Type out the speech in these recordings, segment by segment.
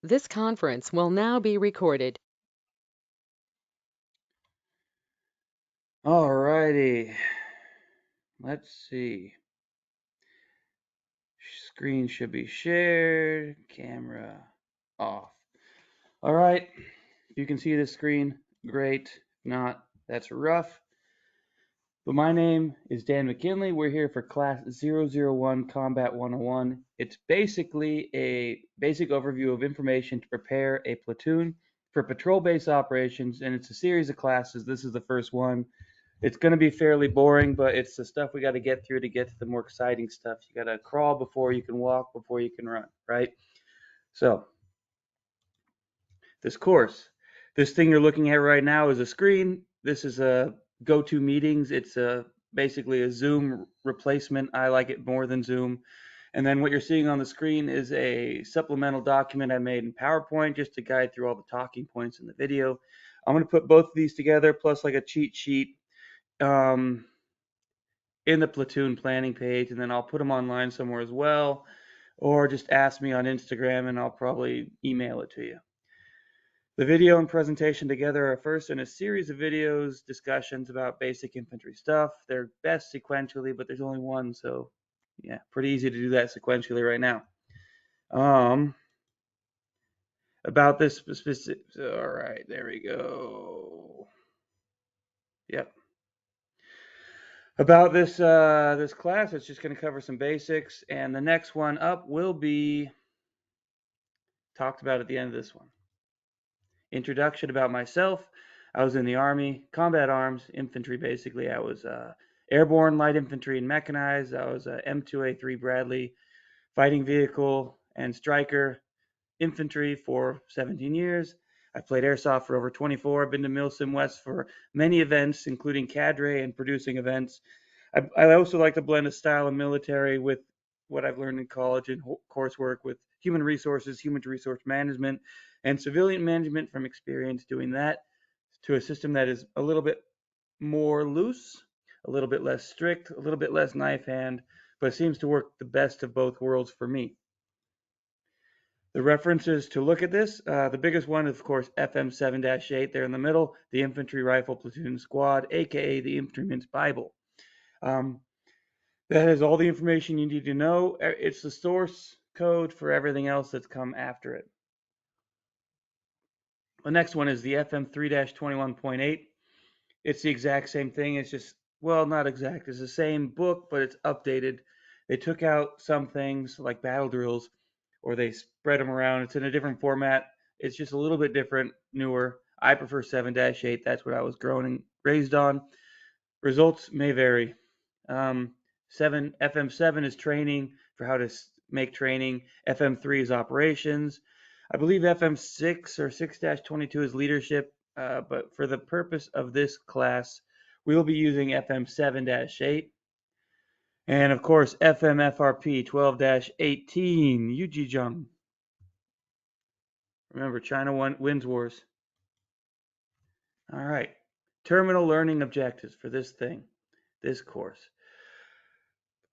This conference will now be recorded. Alrighty, let's see. Screen should be shared, camera off. All right, if you can see the screen, great. If not, that's rough. But my name is Dan McKinley. We're here for class 001 Combat 101. It's basically a basic overview of information to prepare a platoon for patrol-based operations, and it's a series of classes. This is the first one. It's going to be fairly boring, but it's the stuff we got to get through to get to the more exciting stuff. You got to crawl before you can walk, before you can run, right? So, this course, this thing you're looking at right now is a screen. This is a GoToMeetings. It's basically a Zoom replacement. I like it more than Zoom. And then what you're seeing on the screen is a supplemental document I made in PowerPoint just to guide through all the talking points in the video. I'm going to put both of these together plus like a cheat sheet um, in the platoon planning page, and then I'll put them online somewhere as well, or just ask me on Instagram and I'll probably email it to you. The video and presentation together are first in a series of videos, discussions about basic infantry stuff. They're best sequentially, but there's only one, so yeah, pretty easy to do that sequentially right now. About this specific, all right, there we go. Yep. About this class, it's just going to cover some basics, and the next one up will be talked about at the end of this one. Introduction about myself. I was in the Army, combat arms, infantry basically. I was airborne, light infantry, and mechanized. I was a M2A3 Bradley fighting vehicle and striker infantry for 17 years. I've played Airsoft for over 24. I've been to Milsim West for many events, including cadre and producing events. I also like to blend a style of military with what I've learned in college and coursework with human resources, human resource management, and civilian management from experience doing that to a system that is a little bit more loose, a little bit less strict, a little bit less knife hand, but seems to work the best of both worlds for me. The references to look at this, the biggest one is, of course, FM 7-8 there in the middle, the Infantry Rifle Platoon Squad, aka the Infantryman's Bible. That has all the information you need to know. It's the source code for everything else that's come after it. The next one is the FM 3-21.8. It's the exact same thing. It's just, well, not exact. It's the same book, but it's updated. They took out some things like battle drills, or they spread them around. It's in a different format. It's just a little bit different, newer. I prefer 7-8. That's what I was grown and raised on. Results may vary. 7 FM7 is training for how to make training. FM3 is operations. I believe FM6 or 6-22 is leadership, but for the purpose of this class, we will be using FM 7-8. And of course, FMFRP 12-18, Yujijung. Remember, China wins wars. All right. Terminal learning objectives for this course.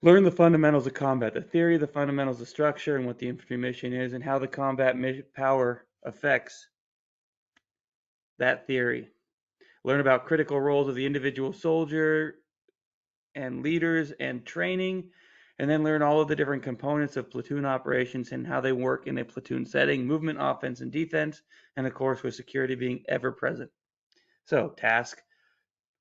Learn the fundamentals of combat, the theory, the fundamentals of structure, and what the infantry mission is, and how the combat power affects that theory. Learn about critical roles of the individual soldier and leaders and training, and then learn all of the different components of platoon operations and how they work in a platoon setting, movement, offense, and defense, and of course with security being ever present. So, task,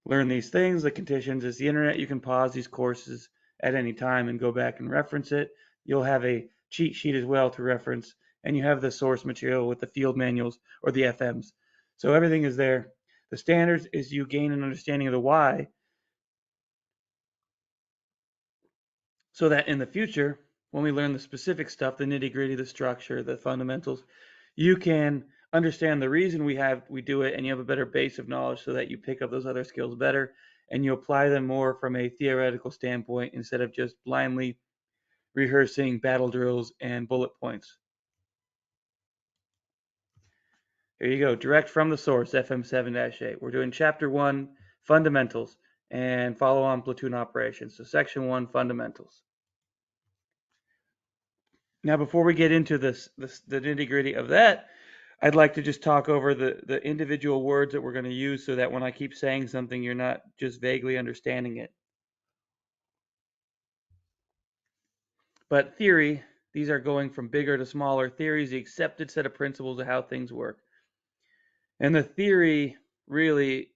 learn these things. The conditions is the internet. You can pause these courses at any time and go back and reference it. You'll have a cheat sheet as well to reference, and you have the source material with the field manuals or the FMs. So everything is there. The standards is you gain an understanding of the why, so that in the future, when we learn the specific stuff, the nitty-gritty, the structure, the fundamentals, you can understand the reason we do it, and you have a better base of knowledge so that you pick up those other skills better and you apply them more from a theoretical standpoint instead of just blindly rehearsing battle drills and bullet points. Here you go, direct from the source, FM 7-8. We're doing Chapter 1, Fundamentals, and follow on Platoon Operations. So Section 1, Fundamentals. Now, before we get into the nitty-gritty of that, I'd like to just talk over the individual words that we're going to use so that when I keep saying something, you're not just vaguely understanding it. But theory, these are going from bigger to smaller. Theory is the accepted set of principles of how things work. And the theory really,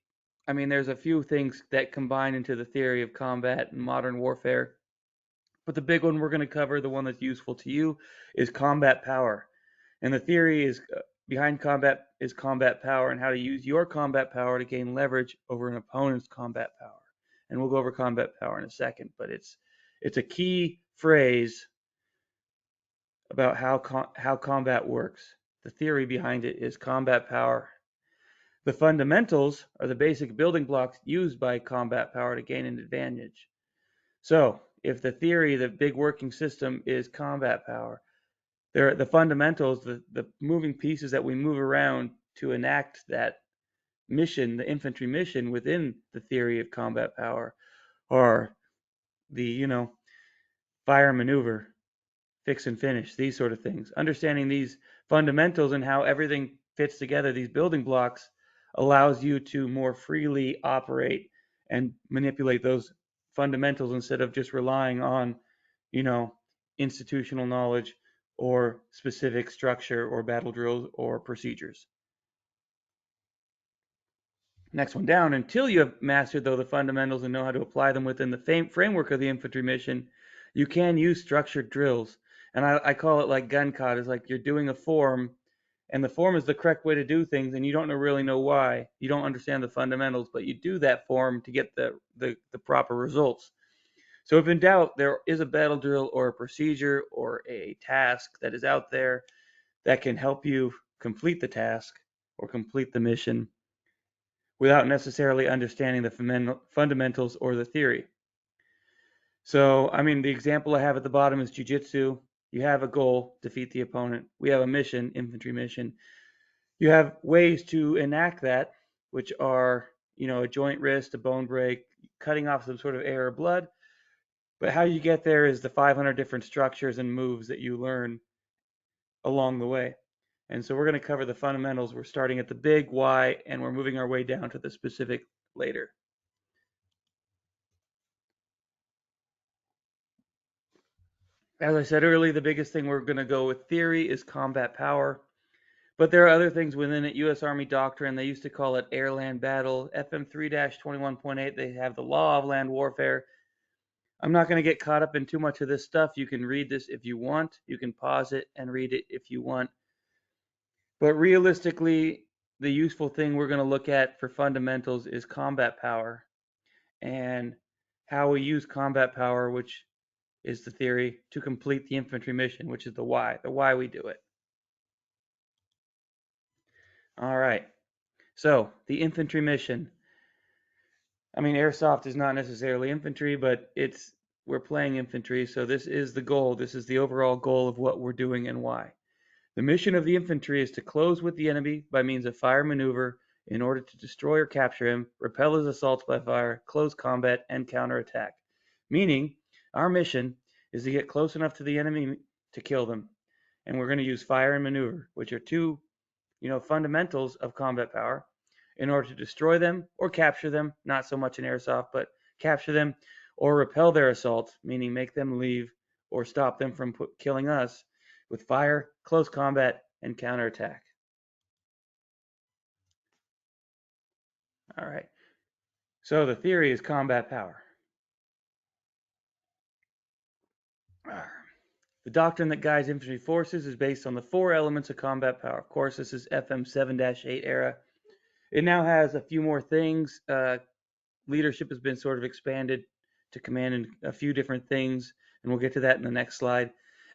I mean, there's a few things that combine into the theory of combat and modern warfare. But the big one we're going to cover, the one that's useful to you, is combat power. And the theory is behind combat is combat power and how to use your combat power to gain leverage over an opponent's combat power. And we'll go over combat power in a second, but it's a key phrase about how combat works. The theory behind it is combat power. The fundamentals are the basic building blocks used by combat power to gain an advantage. So, if the theory, the big working system, is combat power, the fundamentals, the moving pieces that we move around to enact that mission, the infantry mission within the theory of combat power, are the, fire maneuver, fix and finish, these sort of things. Understanding these fundamentals and how everything fits together, these building blocks, allows you to more freely operate and manipulate those fundamentals instead of just relying on, you know, institutional knowledge or specific structure or battle drills or procedures. Next one down, until you have mastered though the fundamentals and know how to apply them within the framework of the infantry mission, you can use structured drills. And I call it like gun cod. It's like you're doing a form, and the form is the correct way to do things, and you don't really know why. You don't understand the fundamentals, but you do that form to get the proper results. So if in doubt, there is a battle drill or a procedure or a task that is out there that can help you complete the task or complete the mission without necessarily understanding the fundamentals or the theory. So, I mean, the example I have at the bottom is jujitsu. You have a goal, defeat the opponent. We have a mission, infantry mission. You have ways to enact that, which are, a joint wrist, a bone break, cutting off some sort of air or blood. But how you get there is the 500 different structures and moves that you learn along the way. And so we're going to cover the fundamentals. We're starting at the big why, and we're moving our way down to the specific later. As I said earlier, the biggest thing we're going to go with theory is combat power. But there are other things within it. U.S. Army doctrine, they used to call it air-land battle. FM 3-21.8, they have the law of land warfare. I'm not going to get caught up in too much of this stuff. You can read this if you want. You can pause it and read it if you want. But realistically, the useful thing we're going to look at for fundamentals is combat power and how we use combat power, which is the theory, to complete the infantry mission, which is the why we do it. All right. So, the infantry mission. I mean, Airsoft is not necessarily infantry, but we're playing infantry, so this is the goal. This is the overall goal of what we're doing and why. The mission of the infantry is to close with the enemy by means of fire maneuver in order to destroy or capture him, repel his assaults by fire, close combat, and counterattack. Meaning, our mission is to get close enough to the enemy to kill them. And we're going to use fire and maneuver, which are two, fundamentals of combat power, in order to destroy them or capture them, not so much in airsoft, but capture them or repel their assault, meaning make them leave or stop them from killing us with fire, close combat, and counterattack. All right. So the theory is combat power. The doctrine that guides infantry forces is based on the four elements of combat power. Of course, this is FM 7-8 era. It now has a few more things. Leadership has been sort of expanded to command in a few different things, and we'll get to that in the next slide.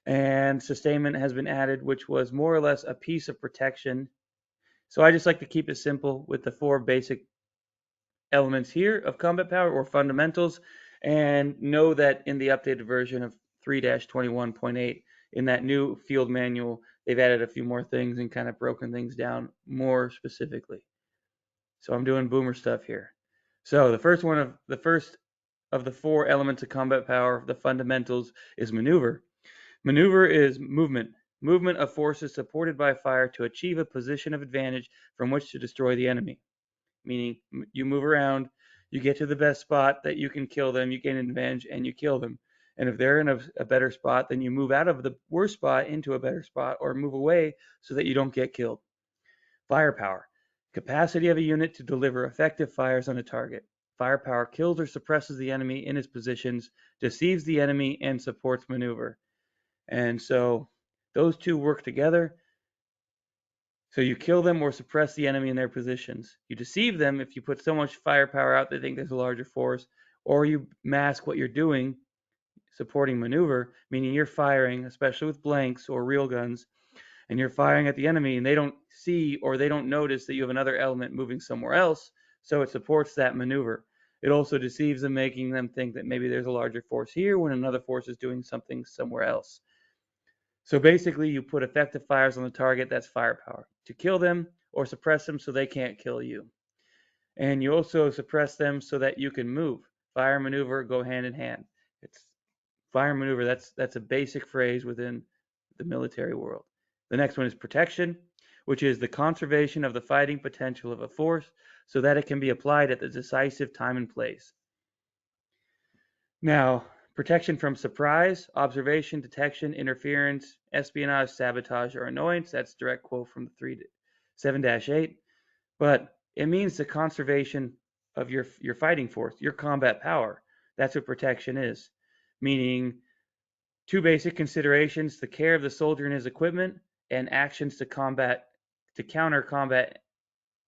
And sustainment has been added, which was more or less a piece of protection. So I just like to keep it simple with the four basic elements here of combat power or fundamentals, and know that in the updated version of 3-21.8, in that new field manual, they've added a few more things and kind of broken things down more specifically. So I'm doing boomer stuff here. So the first of the four elements of combat power, the fundamentals, is maneuver. Maneuver is movement. Movement of forces supported by fire to achieve a position of advantage from which to destroy the enemy. Meaning you move around, you get to the best spot that you can kill them, you gain an advantage, and you kill them. And if they're in a better spot, then you move out of the worst spot into a better spot or move away so that you don't get killed. Firepower. Capacity of a unit to deliver effective fires on a target. Firepower kills or suppresses the enemy in his positions, deceives the enemy, and supports maneuver. And so those two work together. So you kill them or suppress the enemy in their positions. You deceive them if you put so much firepower out they think there's a larger force, or you mask what you're doing, supporting maneuver, meaning you're firing, especially with blanks or real guns, and you're firing at the enemy and they don't see or they don't notice that you have another element moving somewhere else, so it supports that maneuver. It also deceives them, making them think that maybe there's a larger force here when another force is doing something somewhere else. So basically, you put effective fires on the target, that's firepower, to kill them or suppress them so they can't kill you. And you also suppress them so that you can move. Fire and maneuver go hand in hand. It's fire and maneuver, that's a basic phrase within the military world. The next one is protection, which is the conservation of the fighting potential of a force so that it can be applied at the decisive time and place. Now, protection from surprise, observation, detection, interference, espionage, sabotage, or annoyance. That's a direct quote from the 7-8. But it means the conservation of your fighting force, your combat power. That's what protection is. Meaning two basic considerations: the care of the soldier and his equipment, and actions to counter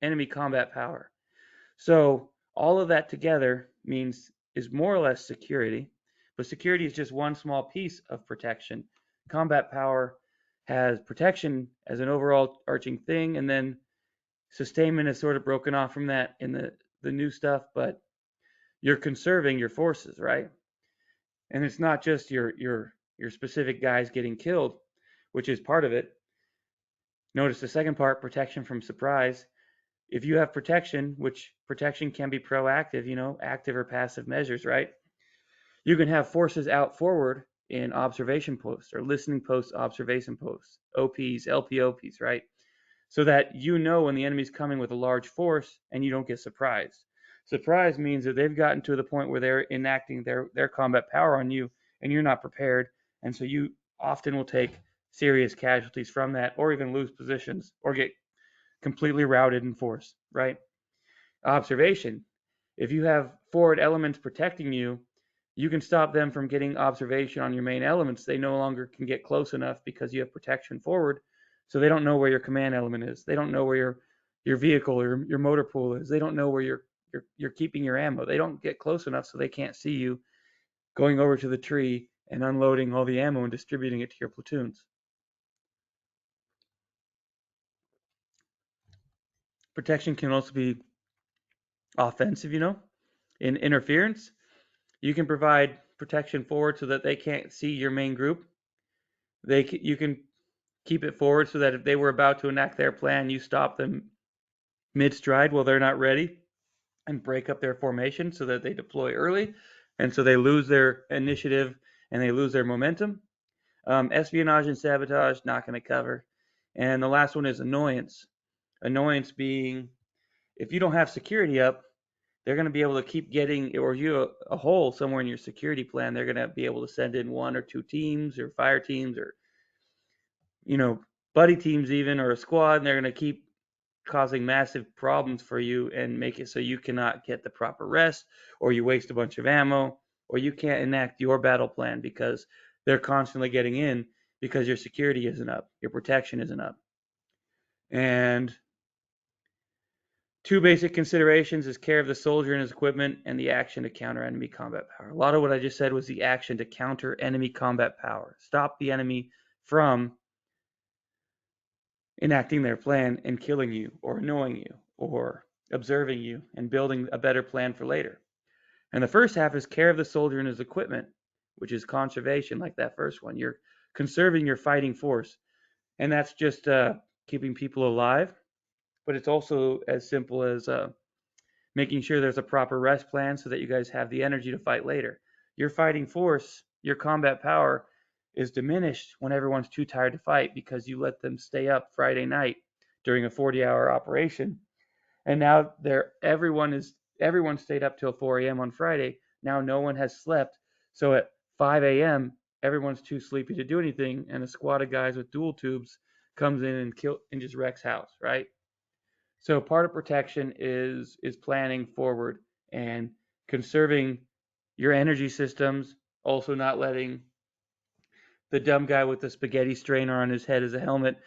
enemy combat power. So all of that together is more or less security, but security is just one small piece of protection. Combat power has protection as an overall arching thing, and then sustainment is sort of broken off from that in the new stuff, but you're conserving your forces, right? And it's not just your specific guys getting killed, which is part of it. Notice the second part, protection from surprise. If you have protection, which protection can be proactive, active or passive measures, right? You can have forces out forward in observation posts or listening posts, observation posts, OPs, LPOPs, right? So that you know when the enemy's coming with a large force and you don't get surprised. Surprise means that they've gotten to the point where they're enacting their combat power on you and you're not prepared. And so you often will take serious casualties from that or even lose positions or get completely routed in force, right? Observation. If you have forward elements protecting you, you can stop them from getting observation on your main elements. They no longer can get close enough because you have protection forward, so they don't know where your command element is. They don't know where your vehicle or your motor pool is. They don't know where you're keeping your ammo. They don't get close enough so they can't see you going over to the tree and unloading all the ammo and distributing it to your platoons. Protection can also be offensive, in interference. You can provide protection forward so that they can't see your main group. You can keep it forward so that if they were about to enact their plan, you stop them mid-stride while they're not ready and break up their formation so that they deploy early. And so they lose their initiative and they lose their momentum. Espionage and sabotage, not going to cover. And the last one is annoyance. Annoyance being if you don't have security up, they're going to be able to keep getting, or you a hole somewhere in your security plan. They're going to be able to send in one or two teams or fire teams or, buddy teams even, or a squad, and they're going to keep causing massive problems for you and make it so you cannot get the proper rest, or you waste a bunch of ammo, or you can't enact your battle plan because they're constantly getting in because your security isn't up, your protection isn't up. And two basic considerations is care of the soldier and his equipment and the action to counter enemy combat power. A lot of what I just said was the action to counter enemy combat power. Stop the enemy from enacting their plan and killing you or annoying you or observing you and building a better plan for later. And the first half is care of the soldier and his equipment, which is conservation, like that first one. You're conserving your fighting force. And that's just keeping people alive. But it's also as simple as making sure there's a proper rest plan so that you guys have the energy to fight later. Your fighting force, your combat power is diminished when everyone's too tired to fight because you let them stay up Friday night during a 40-hour operation. And now everyone stayed up till 4 a.m. on Friday. Now no one has slept. So at 5 a.m., everyone's too sleepy to do anything, and a squad of guys with dual tubes comes in and just wrecks house, right? So part of protection is planning forward and conserving your energy systems, also not letting the dumb guy with the spaghetti strainer on his head as a helmet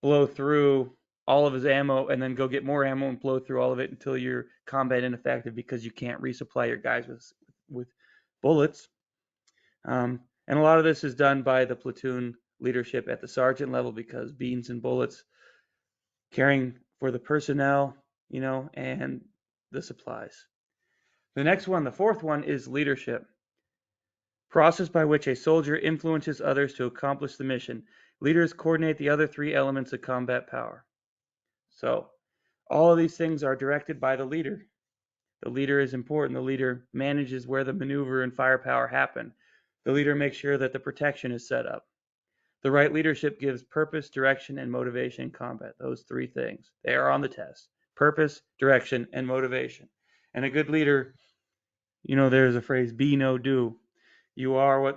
blow through all of his ammo and then go get more ammo and blow through all of it until you're combat ineffective because you can't resupply your guys with bullets. And a lot of this is done by the platoon leadership at the sergeant level because beans and bullets, caring for the personnel, and the supplies. The next one, the fourth one, is leadership. Process by which a soldier influences others to accomplish the mission. Leaders coordinate the other three elements of combat power. So, all of these things are directed by the leader. The leader is important. The leader manages where the maneuver and firepower happen. The leader makes sure that the protection is set up. The right leadership gives purpose, direction, and motivation in combat. Those three things. They are on the test. Purpose, direction, and motivation. And a good leader, there's a phrase, be, no, do. You are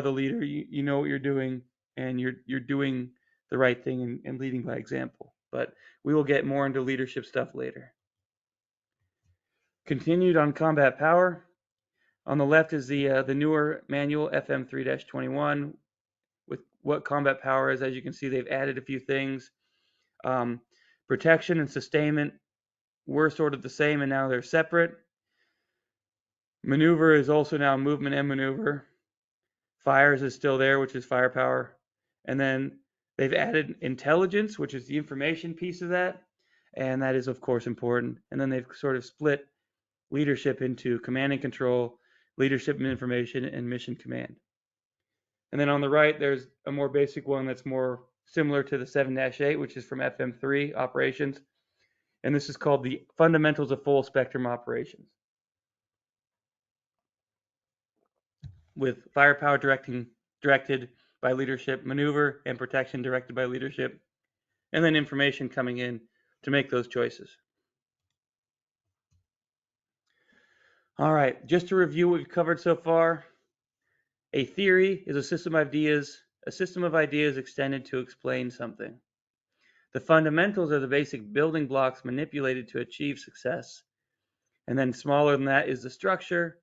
the leader. You know what you're doing, and you're doing the right thing and leading by example. But we will get more into leadership stuff later. Continued on combat power. On the left is the newer manual FM 3-21 with what combat power is. As you can see, they've added a few things. Protection and sustainment were sort of the same, and now they're separate. Maneuver is also now movement and maneuver. Fires is still there, which is firepower. And then they've added intelligence, which is the information piece of that. And that is, of course, important. And then they've sort of split leadership into command and control, leadership and information, and mission command. And then on the right, there's a more basic one that's more similar to the 7-8, which is from FM3 Operations. And this is called the Fundamentals of Full Spectrum Operations, with firepower directed by leadership, maneuver and protection directed by leadership, and then information coming in to make those choices. All right, just to review what we've covered so far, a theory is a system of ideas extended to explain something. The fundamentals are the basic building blocks manipulated to achieve success. And then smaller than that is the structure,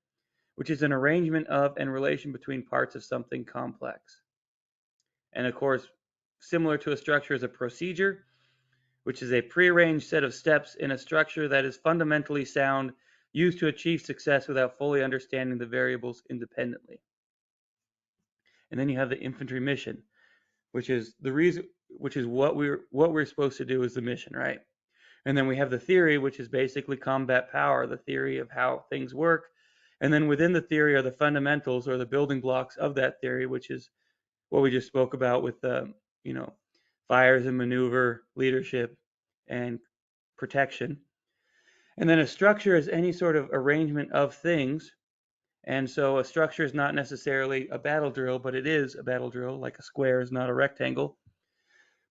which is an arrangement of and relation between parts of something complex. And of course, similar to a structure is a procedure, which is a prearranged set of steps in a structure that is fundamentally sound, used to achieve success without fully understanding the variables independently. And then you have the infantry mission, which is what we're supposed to do is the mission, right? And then we have the theory, which is basically combat power, the theory of how things work. And then within the theory are the fundamentals or the building blocks of that theory, which is what we just spoke about with fires and maneuver, leadership, and protection. And then a structure is any sort of arrangement of things. And so a structure is not necessarily a battle drill, but it is a battle drill, like a square is not a rectangle.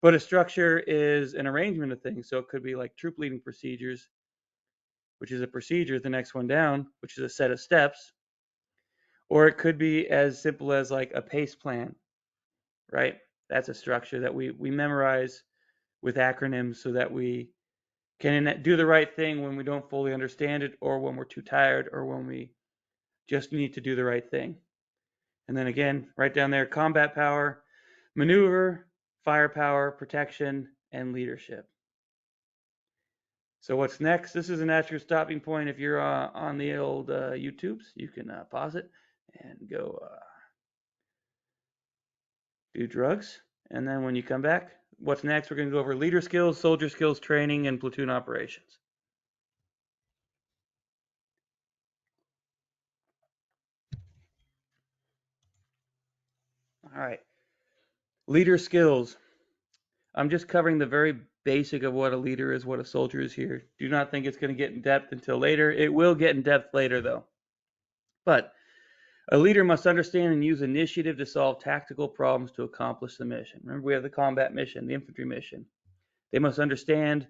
But a structure is an arrangement of things. So it could be like troop leading procedures, which is a procedure, the next one down, which is a set of steps. Or it could be as simple as like a pace plan, right? That's a structure that we memorize with acronyms so that we can do the right thing when we don't fully understand it, or when we're too tired, or when we just need to do the right thing. And then again, right down there, combat power, maneuver, firepower, protection, and leadership. So what's next? This is a natural stopping point. If you're on the old YouTubes, you can pause it and go do drugs. And then when you come back, what's next? We're going to go over leader skills, soldier skills training, and platoon operations. All right. Leader skills. I'm just covering the very basic of what a leader is, what a soldier is here. Do not think it's going to get in depth until later. It will get in depth later, though. But A leader must understand and use initiative to solve tactical problems to accomplish the mission. Remember, we have the combat mission, the infantry mission. They must understand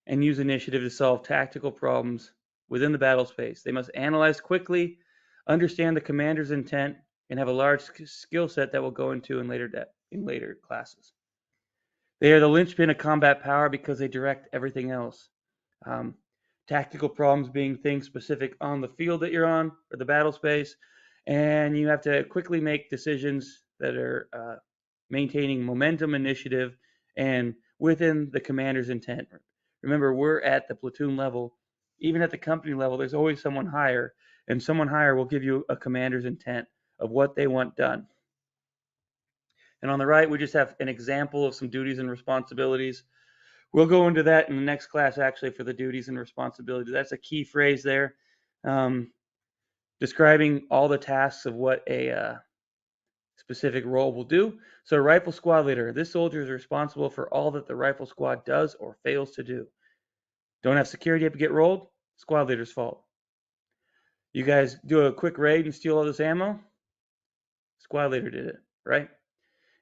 and use initiative to solve tactical problems within the battle space. They must analyze quickly, understand the commander's intent, and have a large skill set that will go into in later classes. They are the linchpin of combat power because they direct everything else. Um, Tactical problems being things specific on the field that you're on or the battle space, and you have to quickly make decisions that are maintaining momentum, initiative, and within the commander's intent. Remember, we're at the platoon level. Even at the company level, there's always someone higher, and someone higher will give you a commander's intent of what they want done. And on the right, we just have an example of some duties and responsibilities. We'll go into that in the next class, actually, for the duties and responsibilities. That's a key phrase there, describing all the tasks of what a specific role will do. So, rifle squad leader. This soldier is responsible for all that the rifle squad does or fails to do. Don't have security up to get rolled? Squad leader's fault. You guys do a quick raid and steal all this ammo? Squad leader did it, right?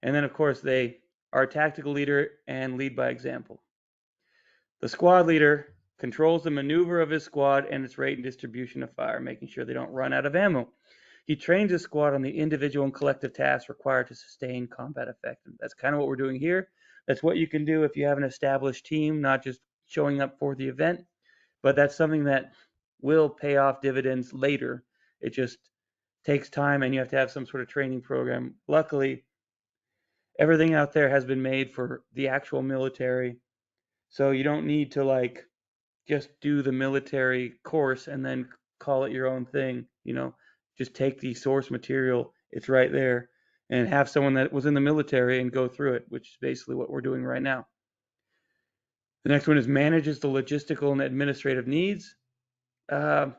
And then, of course, they are a tactical leader and lead by example. The squad leader controls the maneuver of his squad and its rate and distribution of fire, making sure they don't run out of ammo. He trains his squad on the individual and collective tasks required to sustain combat effectiveness. That's kind of what we're doing here. That's what you can do if you have an established team, not just showing up for the event, but that's something that will pay off dividends later. It just takes time and you have to have some sort of training program. Luckily, everything out there has been made for the actual military. So you don't need to just do the military course and then call it your own thing. Just take the source material, it's right there, and have someone that was in the military and go through it, which is basically what we're doing right now. The next one is manages the logistical and administrative needs. That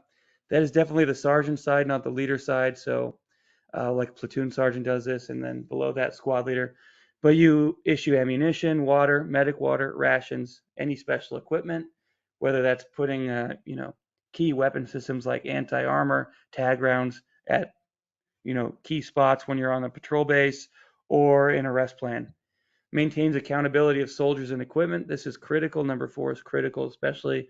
is definitely the sergeant side, not the leader side. So like platoon sergeant does this, and then below that squad leader. But you issue ammunition, water, medic water, rations, any special equipment, whether that's putting key weapon systems like anti-armor, tag rounds at key spots when you're on a patrol base or in a rest plan. Maintains accountability of soldiers and equipment. This is critical. Number 4 is critical, especially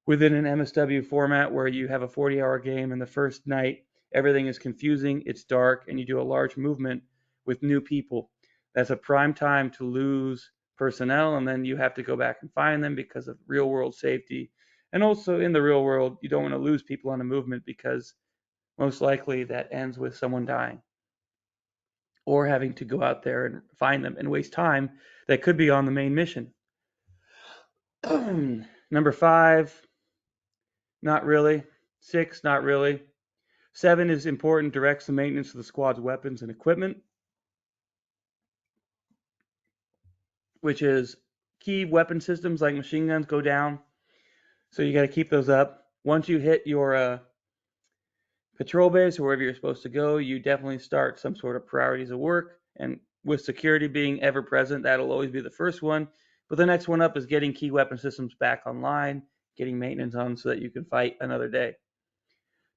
within an MSW format where you have a 40-hour game and the first night everything is confusing, it's dark, and you do a large movement with new people. That's a prime time to lose personnel, and then you have to go back and find them because of real world safety. And also in the real world, you don't want to lose people on a movement because most likely that ends with someone dying or having to go out there and find them and waste time that could be on the main mission. Number 5, not really. 6, not really. 7 is important, directs the maintenance of the squad's weapons and equipment, which is key weapon systems like machine guns go down. So you got to keep those up. Once you hit your patrol base or wherever you're supposed to go, you definitely start some sort of priorities of work. And with security being ever present, that'll always be the first one. But the next one up is getting key weapon systems back online, getting maintenance on so that you can fight another day.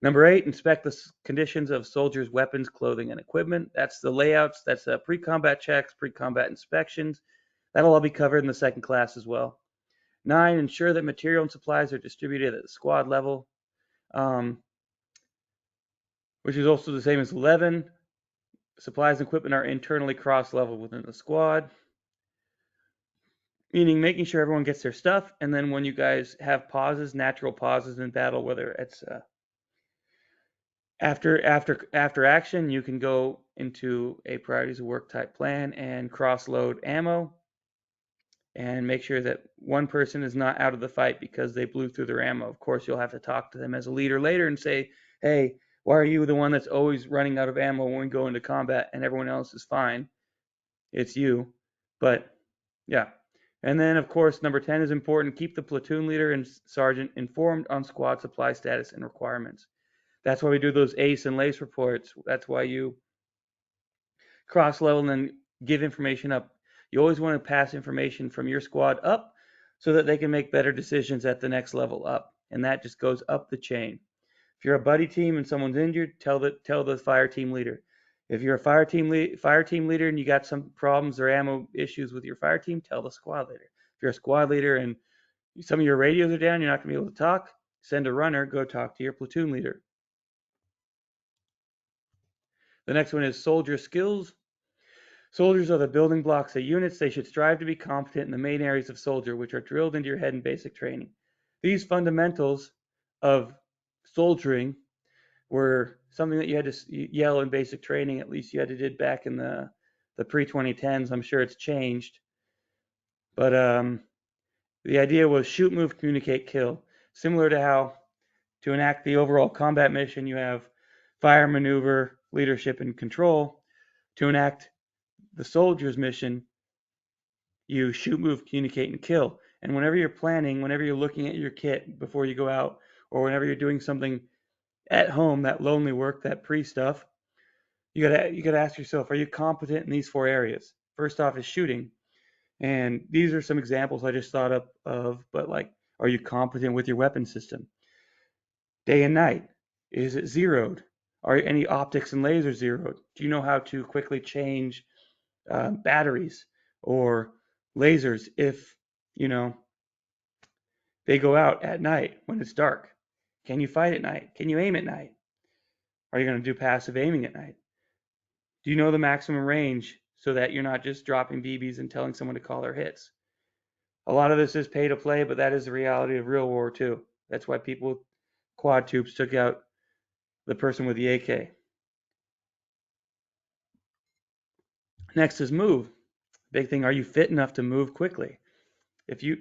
Number 8, inspect the conditions of soldiers' weapons, clothing, and equipment. That's the layouts. That's pre-combat checks, pre-combat inspections. That'll all be covered in the second class as well. 9, ensure that material and supplies are distributed at the squad level, which is also the same as 11. Supplies and equipment are internally cross-level within the squad, meaning making sure everyone gets their stuff. And then when you guys have pauses, natural pauses in battle, whether it's after action, you can go into a priorities of work type plan and cross-load ammo and make sure that one person is not out of the fight because they blew through their ammo. Of course, you'll have to talk to them as a leader later and say, hey, why are you the one that's always running out of ammo when we go into combat and everyone else is fine? It's you. But yeah. And then, of course, number 10 is important. Keep the platoon leader and sergeant informed on squad supply status and requirements. That's why we do those ACE and LACE reports. That's why you cross-level and then give information up. You always want to pass information from your squad up so that they can make better decisions at the next level up. And that just goes up the chain. If you're a buddy team and someone's injured, tell the fire team leader. If you're a fire team leader and you got some problems or ammo issues with your fire team, tell the squad leader. If you're a squad leader and some of your radios are down, you're not going to be able to talk, send a runner, go talk to your platoon leader. The next one is soldier skills. Soldiers are the building blocks of units. They should strive to be competent in the main areas of soldier, which are drilled into your head in basic training. These fundamentals of soldiering were something that you had to yell in basic training. At least you had to did back in the pre-2010s. I'm sure it's changed. But the idea was shoot, move, communicate, kill. Similar to how to enact the overall combat mission, you have fire, maneuver, leadership, and control. To enact the soldier's mission, you shoot, move, communicate, and kill. And whenever you're planning, whenever you're looking at your kit before you go out, or whenever you're doing something at home, that lonely work, that pre-stuff, you gotta ask yourself, are you competent in these 4 areas? First off is shooting. And these are some examples I just thought of, but like, are you competent with your weapon system? Day and night, is it zeroed? Are any optics and lasers zeroed? Do you know how to quickly change batteries or lasers if, you know, they go out at night when it's dark? Can you fight at night? Can you aim at night? Are you going to do passive aiming at night? Do you know the maximum range so that you're not just dropping BBs and telling someone to call their hits? A lot of this is pay to play, but that is the reality of real war too. That's why people with quad tubes took out the person with the AK. Next is move. Big thing, are you fit enough to move quickly?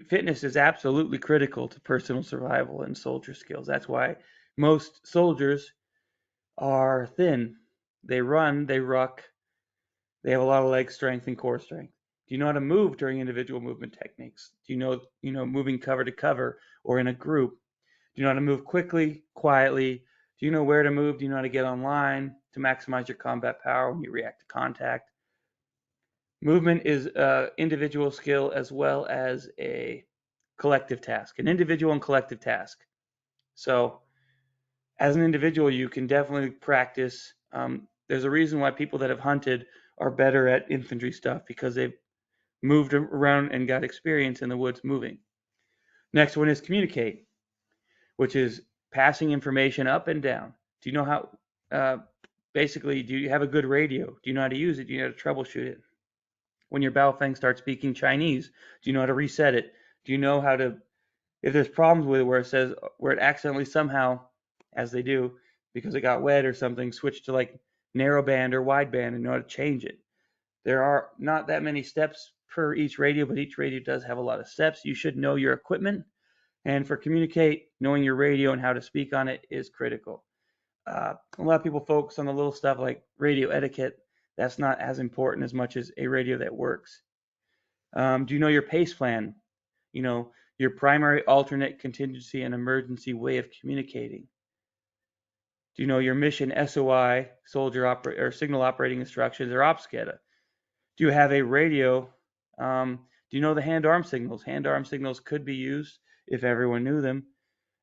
Fitness is absolutely critical to personal survival and soldier skills. That's why most soldiers are thin. They run, they ruck, they have a lot of leg strength and core strength. Do you know how to move during individual movement techniques? Do you know moving cover to cover or in a group? Do you know how to move quickly, quietly? Do you know where to move? Do you know how to get online to maximize your combat power when you react to contact? Movement is an individual skill as well as a collective task, an individual and collective task. So as an individual, you can definitely practice. There's a reason why people that have hunted are better at infantry stuff, because they've moved around and got experience in the woods moving. Next one is communicate, which is passing information up and down. Do you know how, basically, do you have a good radio? Do you know how to use it? Do you know how to troubleshoot it? When your Baofeng starts speaking Chinese, do you know how to reset it? Do you know how to, if there's problems with it where it accidentally somehow, as they do, because it got wet or something, switched to like narrowband or wideband, and know how to change it. There are not that many steps per each radio, but each radio does have a lot of steps. You should know your equipment. And for communicate, knowing your radio and how to speak on it is critical. A lot of people focus on the little stuff like radio etiquette. That's not as important as much as a radio that works. Do you know your pace plan? You know, your primary, alternate, contingency, and emergency way of communicating. Do you know your mission SOI, or signal operating instructions, or OPSCADA? Do you have a radio? Do you know the hand-arm signals? Hand-arm signals could be used if everyone knew them.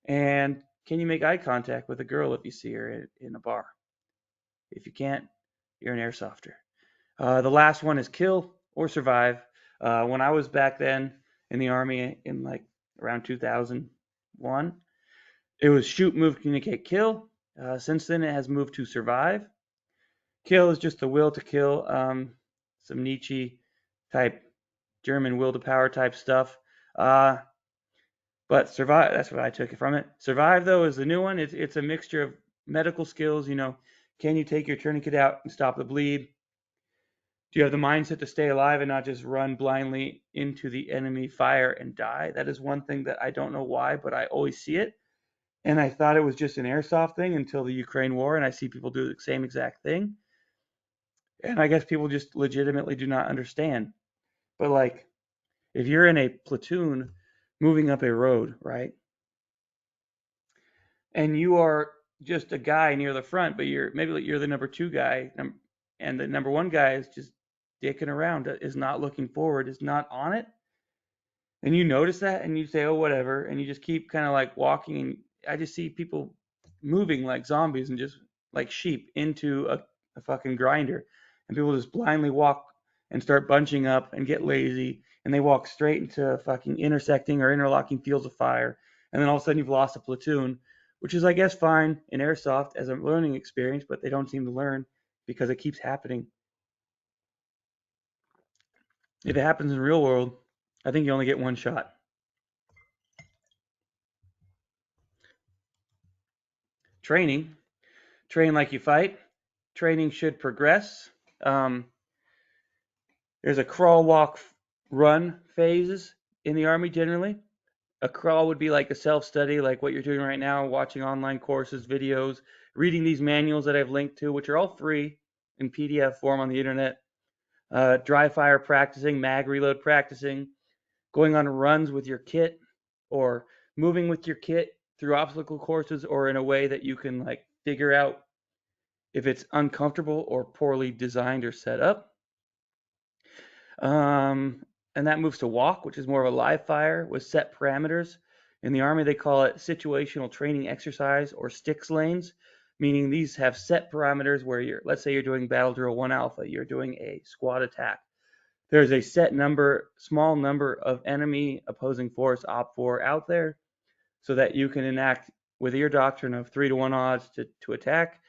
And can you make eye contact with a girl if you see her in a bar? If you can't, you're an airsofter. The last one is kill or survive. When I was back then in the Army in like around 2001, it was shoot, move, communicate, kill. Since then, it has moved to survive. Kill is just the will to kill, some Nietzsche type German will to power type stuff. But survive, that's what I took it from it. Survive, though, is the new one. It's a mixture of medical skills. You know, can you take your tourniquet out and stop the bleed? Do you have the mindset to stay alive and not just run blindly into the enemy fire and die? That is one thing that I don't know why, but I always see it. And I thought it was just an airsoft thing until the Ukraine war, and I see people do the same exact thing. And I guess people just legitimately do not understand. But like, if you're in a platoon moving up a road, right? And you are just a guy near the front, but you're the number 2 guy, and the number 1 guy is just dicking around, is not looking forward, is not on it. And you notice that and you say, oh, whatever, and you just keep kind of like walking. And I just see people moving like zombies and just like sheep into a fucking grinder. And people just blindly walk and start bunching up and get lazy. And they walk straight into fucking intersecting or interlocking fields of fire. And then all of a sudden you've lost a platoon, which is, I guess, fine in Airsoft as a learning experience, but they don't seem to learn because it keeps happening. If it happens in the real world, I think you only get one shot. Training. Train like you fight. Training should progress. Um, there's a crawl, walk, run phases in the Army generally. A crawl would be like a self-study, like what you're doing right now, watching online courses, videos, reading these manuals that I've linked to, which are all free in PDF form on the internet. Dry fire practicing, mag reload practicing, going on runs with your kit, or moving with your kit through obstacle courses, or in a way that you can like figure out if it's uncomfortable or poorly designed or set up. And that moves to walk, which is more of a live fire with set parameters. In the Army, they call it situational training exercise or sticks lanes, meaning these have set parameters where let's say you're doing battle drill 1 alpha, you're doing a squad attack. There's a set number, small number of enemy opposing force OP4 out there so that you can enact with your doctrine of 3-to-1 odds to attack,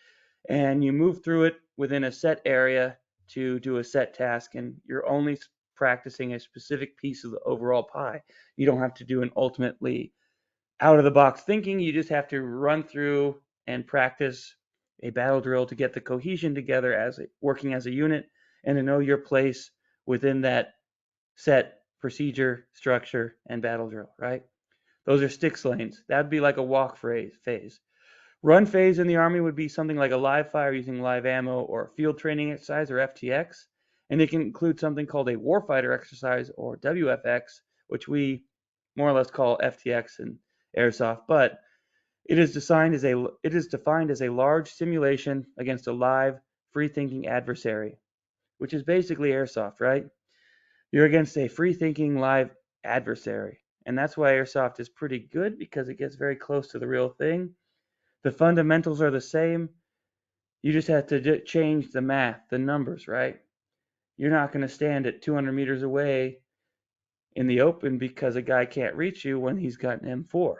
and you move through it within a set area to do a set task, and you're only practicing a specific piece of the overall pie. You don't have to do an ultimately out of the box thinking. You just have to run through and practice a battle drill to get the cohesion together as working as a unit and to know your place within that set procedure, structure, and battle drill, right? Those are sticks lanes. That'd be like a walk phase. Run phase in the Army would be something like a live fire using live ammo or field training exercise or FTX. And it can include something called a warfighter exercise or WFX, which we more or less call FTX in Airsoft, but it is defined as a large simulation against a live, free-thinking adversary, which is basically Airsoft, right? You're against a free-thinking live adversary. And that's why Airsoft is pretty good, because it gets very close to the real thing. The fundamentals are the same. You just have to change the math, the numbers, right? You're not going to stand at 200 meters away in the open because a guy can't reach you when he's got an M4.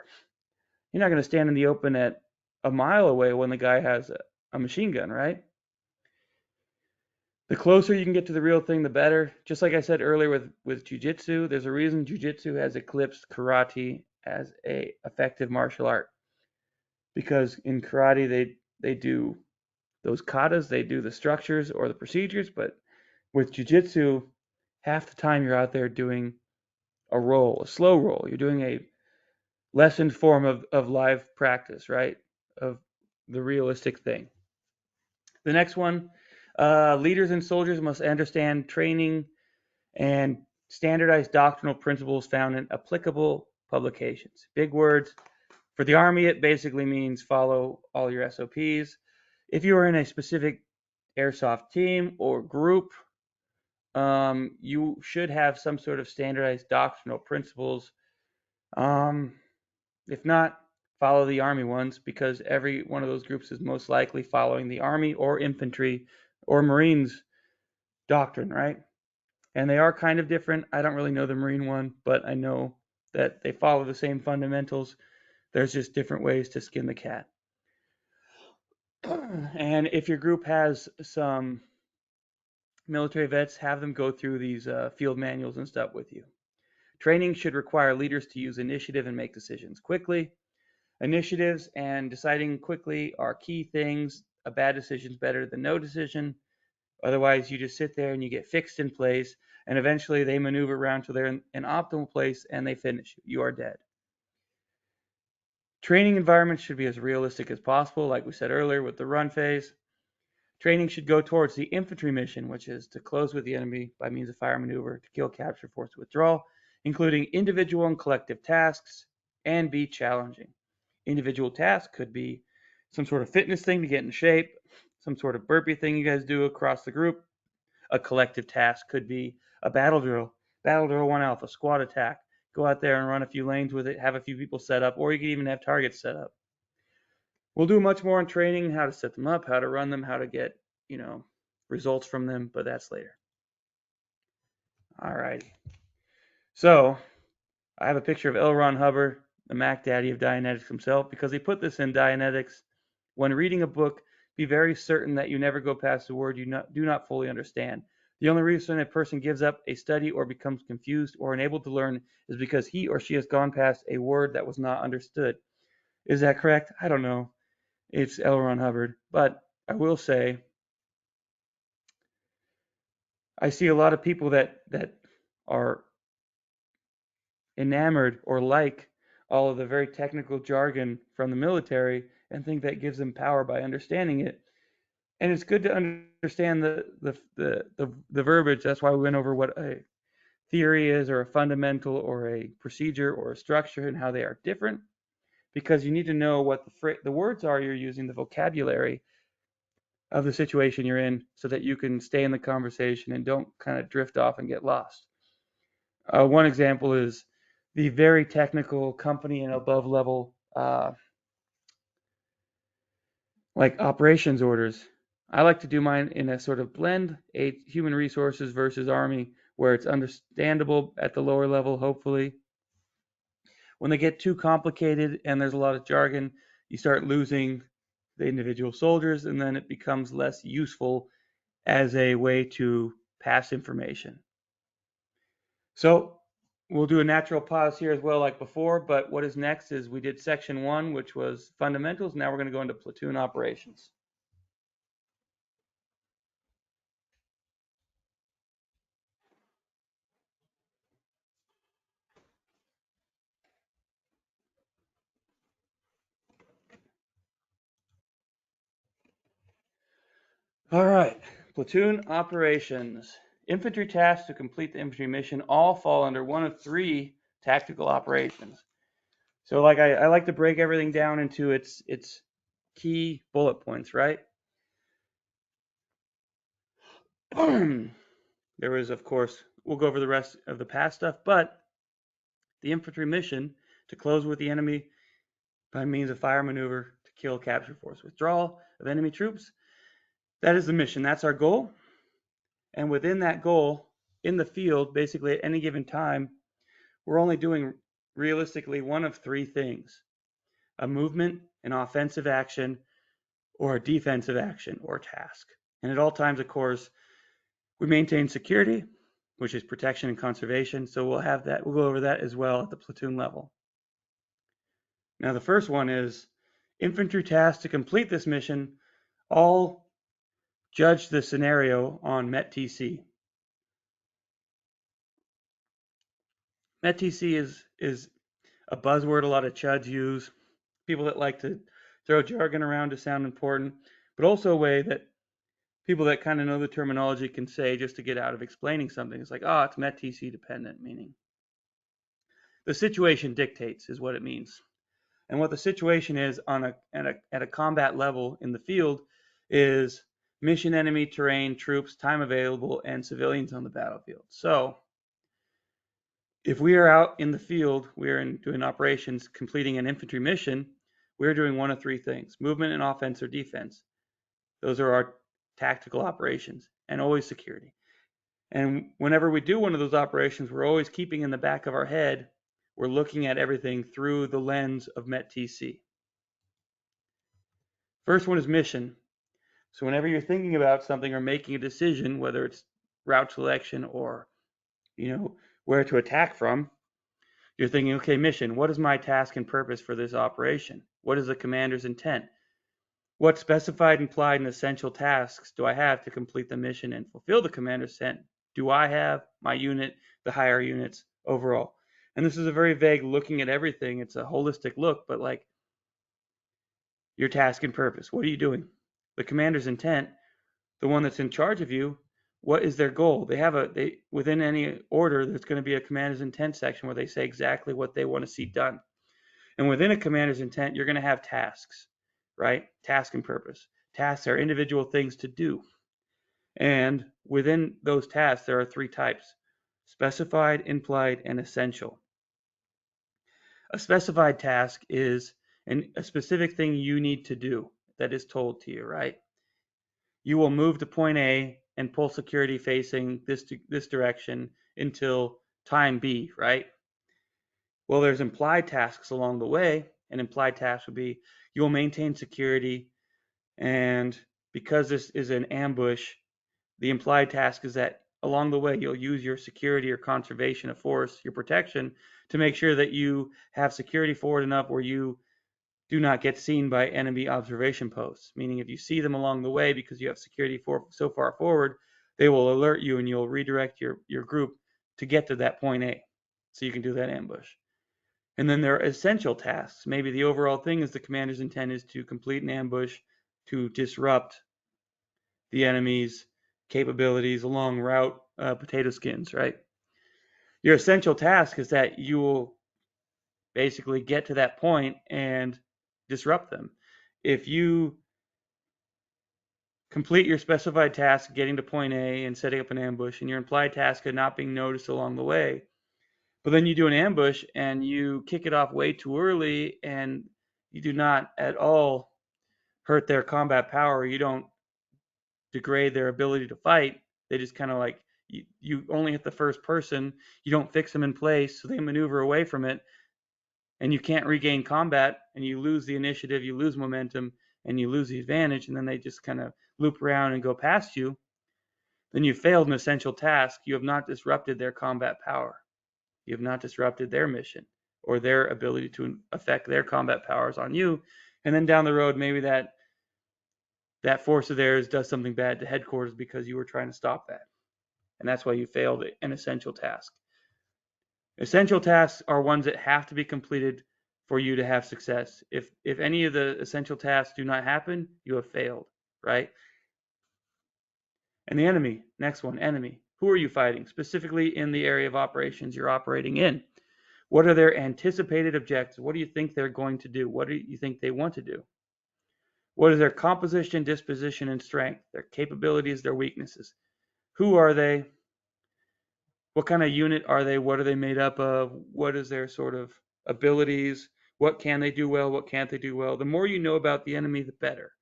You're not going to stand in the open at a mile away when the guy has a machine gun, right? The closer you can get to the real thing, the better. Just like I said earlier with jiu-jitsu, there's a reason jiu-jitsu has eclipsed karate as a effective martial art. Because in karate, they do those katas, they do the structures or the procedures, but with jiu-jitsu, half the time you're out there doing a roll, a slow roll. You're doing a lessened form of live practice, right? Of the realistic thing. The next one, leaders and soldiers must understand training and standardized doctrinal principles found in applicable publications. Big words. For the Army, it basically means follow all your SOPs. If you are in a specific Airsoft team or group, you should have some sort of standardized doctrinal principles. If not, follow the Army ones, because every one of those groups is most likely following the Army or infantry or Marines doctrine, right? And they are kind of different. I don't really know the Marine one, but I know that they follow the same fundamentals. There's just different ways to skin the cat. And if your group has some military vets, have them go through these field manuals and stuff with you. Training should require leaders to use initiative and make decisions quickly. Initiatives and deciding quickly are key things. A bad decision is better than no decision. Otherwise, you just sit there and you get fixed in place, and eventually they maneuver around to their an optimal place and they finish. You are dead. Training environments should be as realistic as possible, like we said earlier with the run phase. Training should go towards the infantry mission, which is to close with the enemy by means of fire maneuver to kill, capture, force withdrawal, including individual and collective tasks, and be challenging. Individual tasks could be some sort of fitness thing to get in shape, some sort of burpee thing you guys do across the group. A collective task could be a battle drill 1 alpha, squad attack. Go out there and run a few lanes with it, have a few people set up, or you could even have targets set up. We'll do much more on training, how to set them up, how to run them, how to get, results from them, but that's later. All righty. So I have a picture of L. Ron Hubbard, the Mac Daddy of Dianetics himself, because he put this in Dianetics. When reading a book, be very certain that you never go past a word you do not fully understand. The only reason a person gives up a study or becomes confused or unable to learn is because he or she has gone past a word that was not understood. Is that correct? I don't know. It's L. Ron Hubbard. But I will say, I see a lot of people that are enamored or like all of the very technical jargon from the military and think that gives them power by understanding it. And it's good to understand the verbiage. That's why we went over what a theory is, or a fundamental, or a procedure, or a structure, and how they are different. Because you need to know what the words are you're using, the vocabulary of the situation you're in, so that you can stay in the conversation and don't kind of drift off and get lost. One example is the very technical company and above level, like operations orders. I like to do mine in a sort of blend, a human resources versus army, where it's understandable at the lower level, hopefully. When they get too complicated and there's a lot of jargon, you start losing the individual soldiers, and then it becomes less useful as a way to pass information. So we'll do a natural pause here as well, like before, but what is next is we did section 1, which was fundamentals. Now we're going to go into platoon operations. All right, platoon operations. Infantry tasks to complete the infantry mission all fall under one of 3 tactical operations. So like I like to break everything down into its key bullet points, right? There was, of course, we'll go over the rest of the past stuff, but the infantry mission to close with the enemy by means of fire maneuver to kill, capture, force withdrawal of enemy troops. That is the mission. That's our goal. And within that goal, in the field, basically at any given time, we're only doing realistically one of 3 things: a movement, an offensive action, or a defensive action or task. And at all times, of course, we maintain security, which is protection and conservation. So we'll go over that as well at the platoon level. Now, the first one is infantry tasks to complete this mission. All judge the scenario on METT-TC. METT-TC is a buzzword a lot of chuds use, people that like to throw jargon around to sound important, but also a way that people that kind of know the terminology can say just to get out of explaining something. It's like, oh, it's METT-TC dependent, meaning the situation dictates is what it means. And what the situation is at a combat level in the field is mission, enemy, terrain, troops, time available, and civilians on the battlefield. So if we are out in the field, we are doing operations, completing an infantry mission, we're doing one of 3 things: movement and offense or defense. Those are our tactical operations, and always security. And whenever we do one of those operations, we're always keeping in the back of our head, we're looking at everything through the lens of METT-TC. First one is mission. So whenever you're thinking about something or making a decision, whether it's route selection or, where to attack from, you're thinking, okay, mission, what is my task and purpose for this operation? What is the commander's intent? What specified, implied, and essential tasks do I have to complete the mission and fulfill the commander's intent? Do I have, my unit, the higher units overall? And this is a very vague looking at everything. It's a holistic look, but like your task and purpose. What are you doing? The commander's intent, the one that's in charge of you, what is their goal? Within any order, there's going to be a commander's intent section where they say exactly what they want to see done. And within a commander's intent, you're going to have tasks, right? Task and purpose. Tasks are individual things to do. And within those tasks, there are 3 types: specified, implied, and essential. A specified task is and a specific thing you need to do that is told to you, right? You will move to point A and pull security facing this direction until time B, right? Well, there's implied tasks along the way. An implied task would be you will maintain security, and because this is an ambush, the implied task is that along the way you'll use your security or conservation of force, your protection, to make sure that you have security forward enough where you do not get seen by enemy observation posts. Meaning if you see them along the way because you have security so far forward, they will alert you and you'll redirect your group to get to that point A. So you can do that ambush. And then there are essential tasks. Maybe the overall thing is the commander's intent is to complete an ambush to disrupt the enemy's capabilities along route potato skins, right? Your essential task is that you will basically get to that point and disrupt them. If you complete your specified task getting to point A and setting up an ambush, and your implied task of not being noticed along the way, but then you do an ambush and you kick it off way too early and you do not at all hurt their combat power, you don't degrade their ability to fight, they just kind of like you only hit the first person, you don't fix them in place so they maneuver away from it, and you can't regain combat and you lose the initiative, you lose momentum, and you lose the advantage, and then they just kind of loop around and go past you, then you failed an essential task. You have not disrupted their combat power. You have not disrupted their mission or their ability to affect their combat powers on you. And then down the road, maybe that force of theirs does something bad to headquarters because you were trying to stop that. And that's why you failed an essential task. Essential tasks are ones that have to be completed for you to have success. If any of the essential tasks do not happen, you have failed, right? And the enemy, next one, enemy. Who are you fighting? Specifically in the area of operations you're operating in. What are their anticipated objectives? What do you think they're going to do? What do you think they want to do? What is their composition, disposition, and strength? Their capabilities, their weaknesses. Who are they? What kind of unit are they? What are they made up of? What is their sort of abilities? What can they do well? What can't they do well? The more you know about the enemy, the better.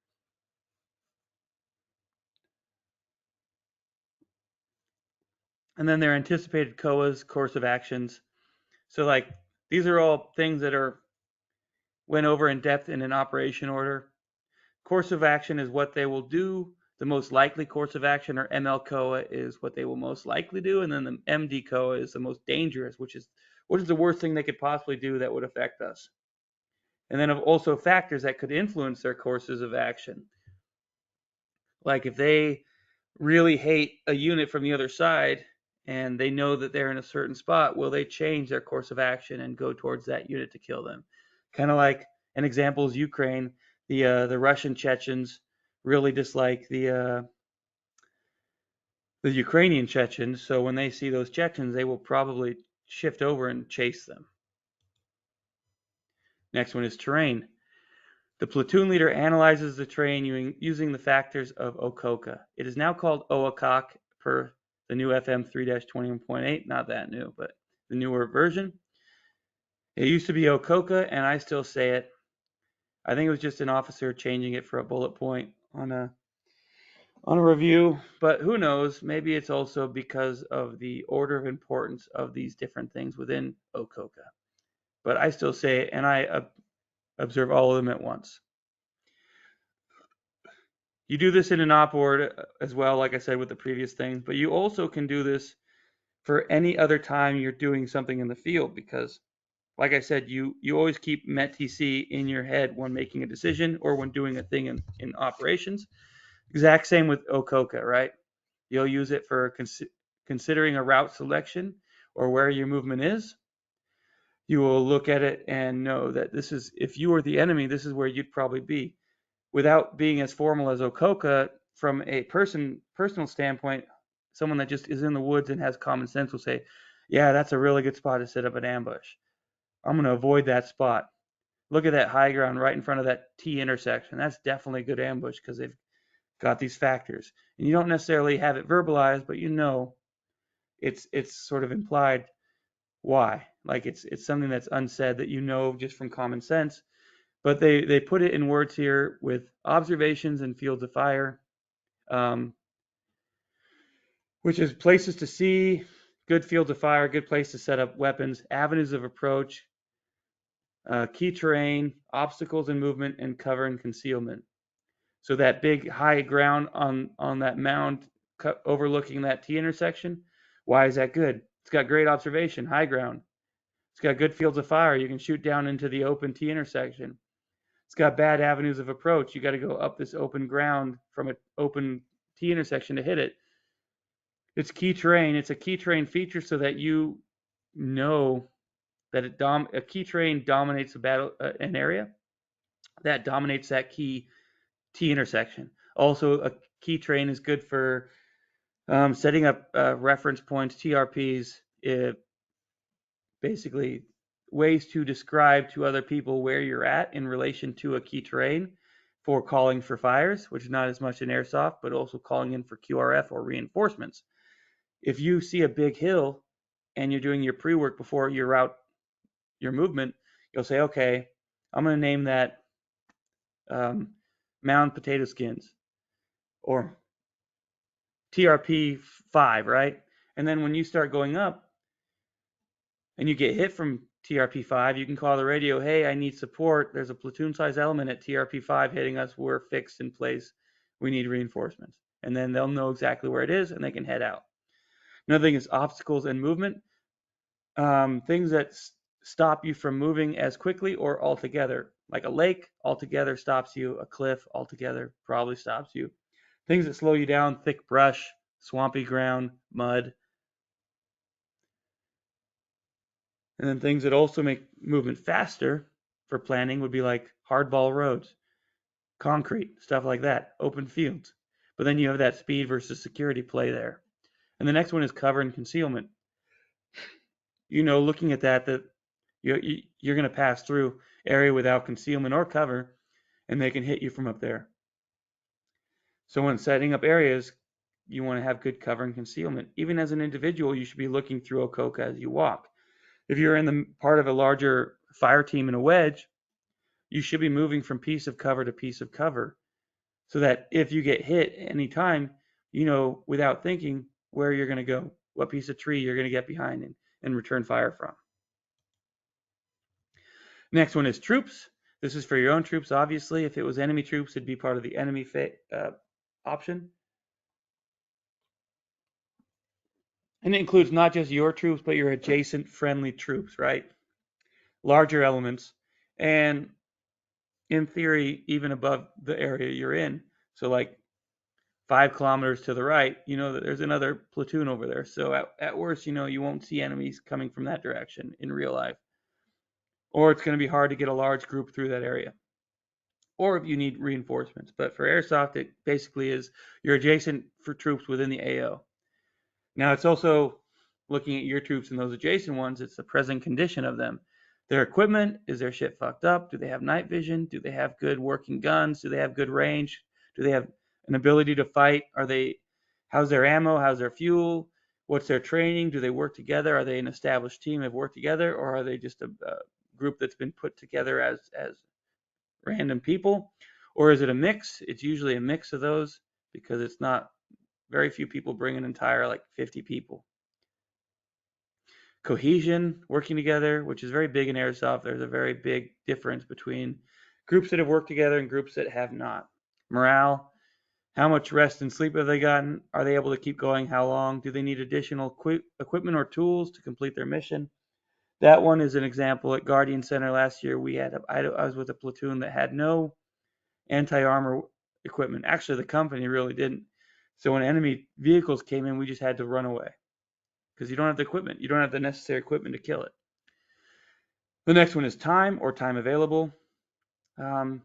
And then their anticipated COAs, course of actions. So like these are all things that are went over in depth in an operation order. Course of action is what they will do. The most likely course of action, or ML-COA, is what they will most likely do. And then the MD-COA is the most dangerous, which is what is the worst thing they could possibly do that would affect us. And then also factors that could influence their courses of action. Like if they really hate a unit from the other side and they know that they're in a certain spot, will they change their course of action and go towards that unit to kill them? Kind of like an example is Ukraine. The Russian Chechens really dislike the Ukrainian Chechens, so when they see those Chechens, they will probably shift over and chase them. Next one is terrain. The platoon leader analyzes the terrain using the factors of OCOCA. It is now called OACOC per the new FM 3-21.8, not that new, but the newer version. It used to be OCOCA, and I still say it. I think it was just an officer changing it for a bullet point on a review, but who knows? Maybe it's also because of the order of importance of these different things within OCOCA. But I still say it, and I observe all of them at once. You do this in an op org as well, like I said with the previous things, but you also can do this for any other time you're doing something in the field because, like I said, you always keep METT-TC in your head when making a decision or when doing a thing in operations. Exact same with OCOCA, right? You'll use it for considering a route selection or where your movement is. You will look at it and know that this is, if you were the enemy, this is where you'd probably be. Without being as formal as OCOCA, from a personal standpoint, someone that just is in the woods and has common sense will say, yeah, that's a really good spot to set up an ambush. I'm going to avoid that spot. Look at that high ground right in front of that T intersection. That's definitely a good ambush because they've got these factors. And you don't necessarily have it verbalized, but you know it's sort of implied why. Like it's something that's unsaid that you know just from common sense. But they put it in words here with observations and fields of fire, which is places to see, good fields of fire, good place to set up weapons, avenues of approach, key terrain, obstacles in movement, and cover and concealment. So that big high ground on that mound overlooking that T intersection, why is that good? It's got great observation, high ground. It's got good fields of fire. You can shoot down into the open T intersection. It's got bad avenues of approach. You got to go up this open ground from an open T intersection to hit it. It's key terrain. It's a key terrain feature so that you know that a key terrain dominates an area that dominates that key T intersection. Also, a key terrain is good for setting up reference points, TRPs, basically ways to describe to other people where you're at in relation to a key terrain for calling for fires, which is not as much in airsoft, but also calling in for QRF or reinforcements. If you see a big hill and you're doing your pre-work before your route, your movement, you'll say, okay, I'm going to name that mound potato skins or TRP 5, right? And then when you start going up and you get hit from TRP 5, you can call the radio, hey, I need support. There's a platoon size element at TRP 5 hitting us. We're fixed in place. We need reinforcements. And then they'll know exactly where it is and they can head out. Another thing is obstacles and movement. Things that stop you from moving as quickly or altogether. Like a lake altogether stops you. A cliff altogether probably stops you. Things that slow you down, thick brush, swampy ground, mud. And then things that also make movement faster for planning would be like hardball roads, concrete, stuff like that, open fields. But then you have that speed versus security play there. And the next one is cover and concealment. Looking at that you're going to pass through area without concealment or cover, and they can hit you from up there. So when setting up areas, you want to have good cover and concealment. Even as an individual, you should be looking through a coca as you walk. If you're in the part of a larger fire team in a wedge, you should be moving from piece of cover to piece of cover so that if you get hit anytime, you know without thinking where you're going to go, what piece of tree you're going to get behind and return fire from. Next one is troops. This is for your own troops, obviously. If it was enemy troops, it'd be part of the enemy option. And it includes not just your troops, but your adjacent friendly troops, right? Larger elements. And in theory, even above the area you're in. So like 5 kilometers to the right, you know that there's another platoon over there. So at worst, you won't see enemies coming from that direction in real life. Or it's going to be hard to get a large group through that area. Or if you need reinforcements. But for airsoft, it basically is your adjacent for troops within the AO. Now it's also looking at your troops and those adjacent ones, it's the present condition of them. Their equipment, is their shit fucked up? Do they have night vision? Do they have good working guns? Do they have good range? Do they have an ability to fight? How's their ammo? How's their fuel? What's their training? Do they work together? Are they an established team, have worked together? Or are they just a group that's been put together as random people? Or is it a mix? It's usually a mix of those because it's not very few people bring an entire like 50 people. Cohesion, working together, which is very big in airsoft. There's a very big difference between groups that have worked together and groups that have not. Morale, how much rest and sleep have they gotten? Are they able to keep going? How long? Do they need additional equipment or tools to complete their mission? That one is an example. At Guardian Center last year, I was with a platoon that had no anti-armor equipment. Actually, the company really didn't. So when enemy vehicles came in, we just had to run away because you don't have the equipment. You don't have the necessary equipment to kill it. The next one is time or time available.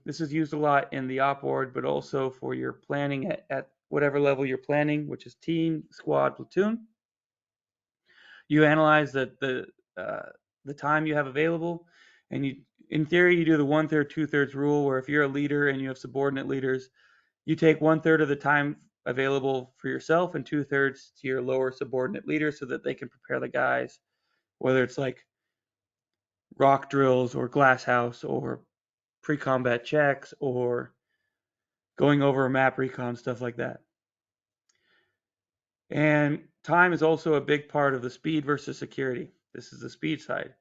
This is used a lot in the op board, but also for your planning at whatever level you're planning, which is team, squad, platoon. You analyze the time you have available, and in theory, you do the 1/3, 2/3 rule, where if you're a leader and you have subordinate leaders, you take 1/3 of the time available for yourself and 2/3 to your lower subordinate leader so that they can prepare the guys, whether it's like rock drills or glass house or pre-combat checks or going over a map recon, stuff like that. And time is also a big part of the speed versus security. This is the speed side.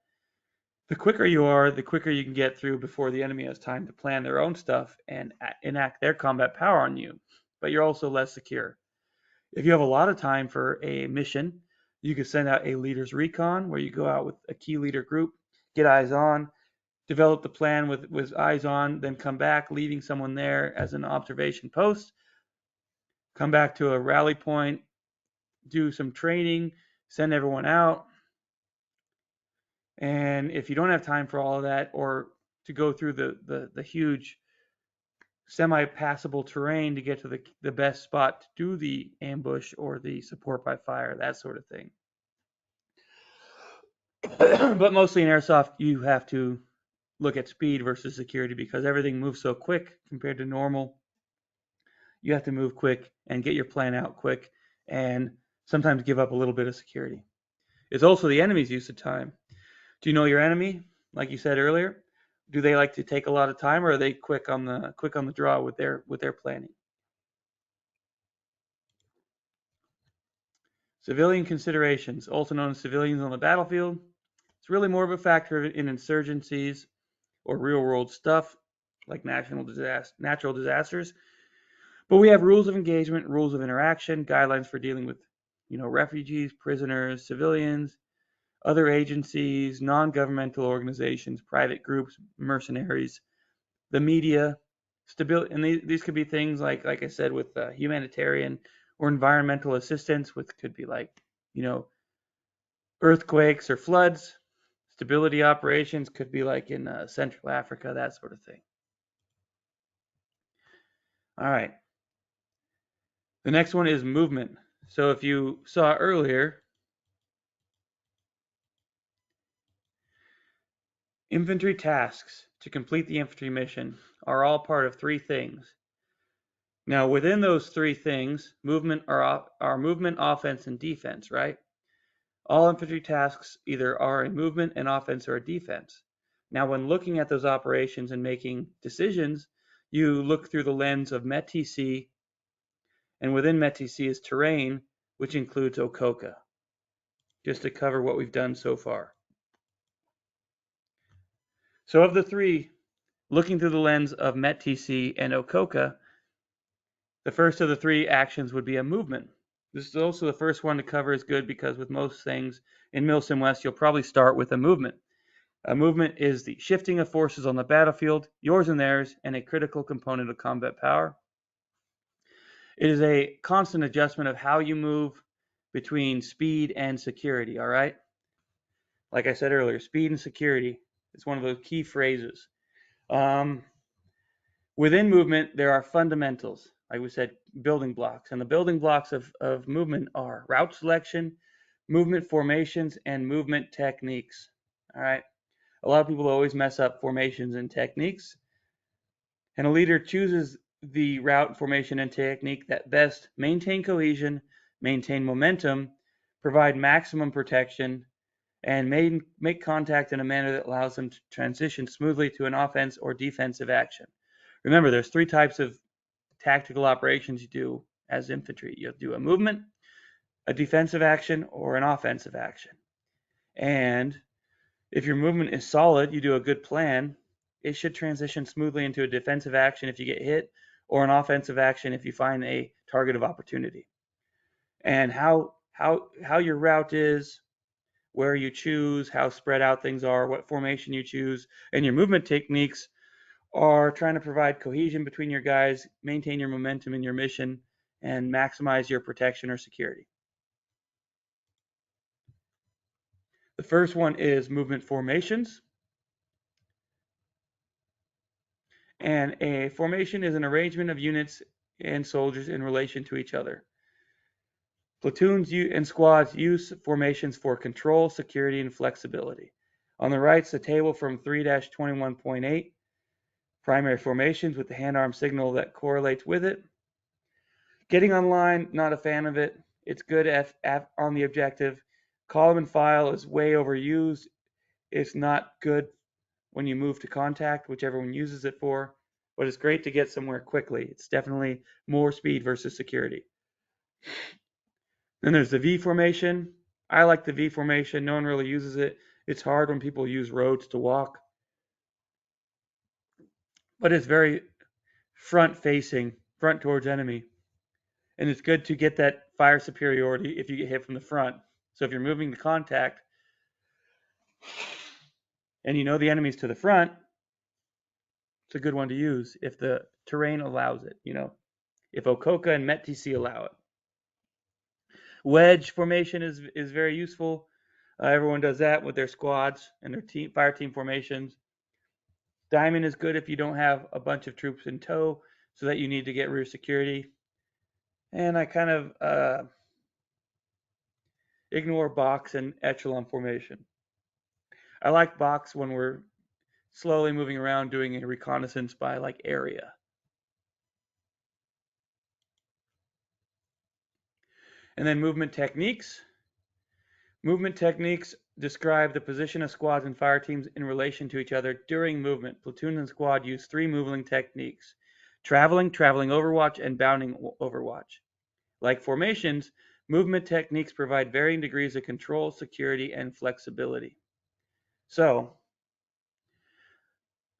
The quicker you are, the quicker you can get through before the enemy has time to plan their own stuff and enact their combat power on you. But you're also less secure. If you have a lot of time for a mission, you could send out a leader's recon where you go out with a key leader group, get eyes on, develop the plan with eyes on, then come back, leaving someone there as an observation post, come back to a rally point, do some training, send everyone out. And if you don't have time for all of that, or to go through the huge semi-passable terrain to get to the best spot to do the ambush or the support by fire, that sort of thing. But mostly in Airsoft, you have to look at speed versus security because everything moves so quick compared to normal. You have to move quick and get your plan out quick and sometimes give up a little bit of security. It's also the enemy's use of time. Do you know your enemy? Like you said earlier, do they like to take a lot of time, or are they quick on the draw with their planning? Civilian considerations, also known as civilians on the battlefield. It's really more of a factor in insurgencies or real-world stuff like natural disasters. But we have rules of engagement, rules of interaction, guidelines for dealing with, refugees, prisoners, civilians, other agencies, non-governmental organizations, private groups, mercenaries, the media, stability, and these could be things like I said, with humanitarian or environmental assistance, which could be like, earthquakes or floods. Stability operations could be like in Central Africa, that sort of thing. All right. The next one is movement. So if you saw earlier, infantry tasks to complete the infantry mission are all part of three things. Now, within those three things, movement are movement, offense, and defense, right? All infantry tasks either are a movement, an offense, or a defense. Now, when looking at those operations and making decisions, you look through the lens of METT-TC, and within METT-TC is terrain, which includes OCOCA, just to cover what we've done so far. So of the three, looking through the lens of METT-TC and OCOCA, the first of the three actions would be a movement. This is also the first one to cover is good because with most things in Milsim West, you'll probably start with a movement. A movement is the shifting of forces on the battlefield, yours and theirs, and a critical component of combat power. It is a constant adjustment of how you move between speed and security, all right? Like I said earlier, speed and security is one of those key phrases. Within movement, there are fundamentals, like we said, building blocks. And the building blocks of movement are route selection, movement formations, and movement techniques. All right. A lot of people always mess up formations and techniques. And a leader chooses the route, formation, and technique that best maintain cohesion, maintain momentum, provide maximum protection, and make contact in a manner that allows them to transition smoothly to an offense or defensive action. Remember, there's three types of tactical operations you do as infantry. You do a movement, a defensive action, or an offensive action. And if your movement is solid, you do a good plan, it should transition smoothly into a defensive action if you get hit, or an offensive action if you find a target of opportunity. And how your route is, where you choose, how spread out things are, what formation you choose, and your movement techniques are trying to provide cohesion between your guys, maintain your momentum in your mission, and maximize your protection or security. The first one is movement formations. And a formation is an arrangement of units and soldiers in relation to each other. Platoons and squads use formations for control, security, and flexibility. On the right is a table from 3-21.8. Primary formations with the hand-arm signal that correlates with it. Getting online, not a fan of it. It's good on the objective. Column and file is way overused. It's not good when you move to contact, whichever one uses it for, but it's great to get somewhere quickly. It's definitely more speed versus security. Then there's the V formation. I like the V formation. No one really uses it. It's hard when people use roads to walk, but it's very front facing, front towards enemy. And it's good to get that fire superiority if you get hit from the front. So if you're moving to contact and you know the enemy's to the front, it's a good one to use if the terrain allows it, if Okoka and METT-TC allow it. Wedge formation is very useful. Everyone does that with their squads and their fire team formations. Diamond is good if you don't have a bunch of troops in tow so that you need to get rear security. And I kind of ignore box and echelon formation. I like box when we're slowly moving around doing a reconnaissance by like area. And then movement techniques. Movement techniques describe the position of squads and fire teams in relation to each other during movement. Platoon and squad use 3 moving techniques: traveling overwatch, and bounding overwatch. Like formations, movement techniques provide varying degrees of control, security, and flexibility. So,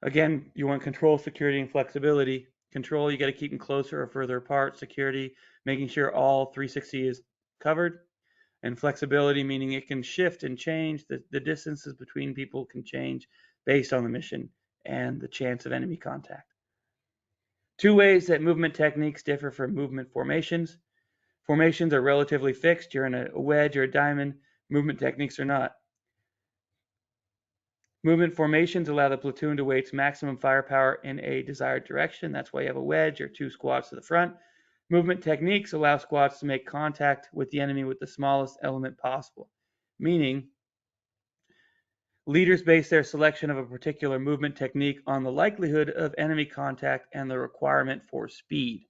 again, you want control, security, and flexibility. Control, you got to keep them closer or further apart. Security, making sure all 360 is covered. And flexibility, meaning it can shift and change. The distances between people can change based on the mission and the chance of enemy contact. 2 ways that movement techniques differ from movement formations. Formations are relatively fixed. You're in a wedge or a diamond. Movement techniques are not. Movement formations allow the platoon to weigh its maximum firepower in a desired direction. That's why you have a wedge or 2 squads to the front. Movement techniques allow squads to make contact with the enemy with the smallest element possible, meaning leaders base their selection of a particular movement technique on the likelihood of enemy contact and the requirement for speed.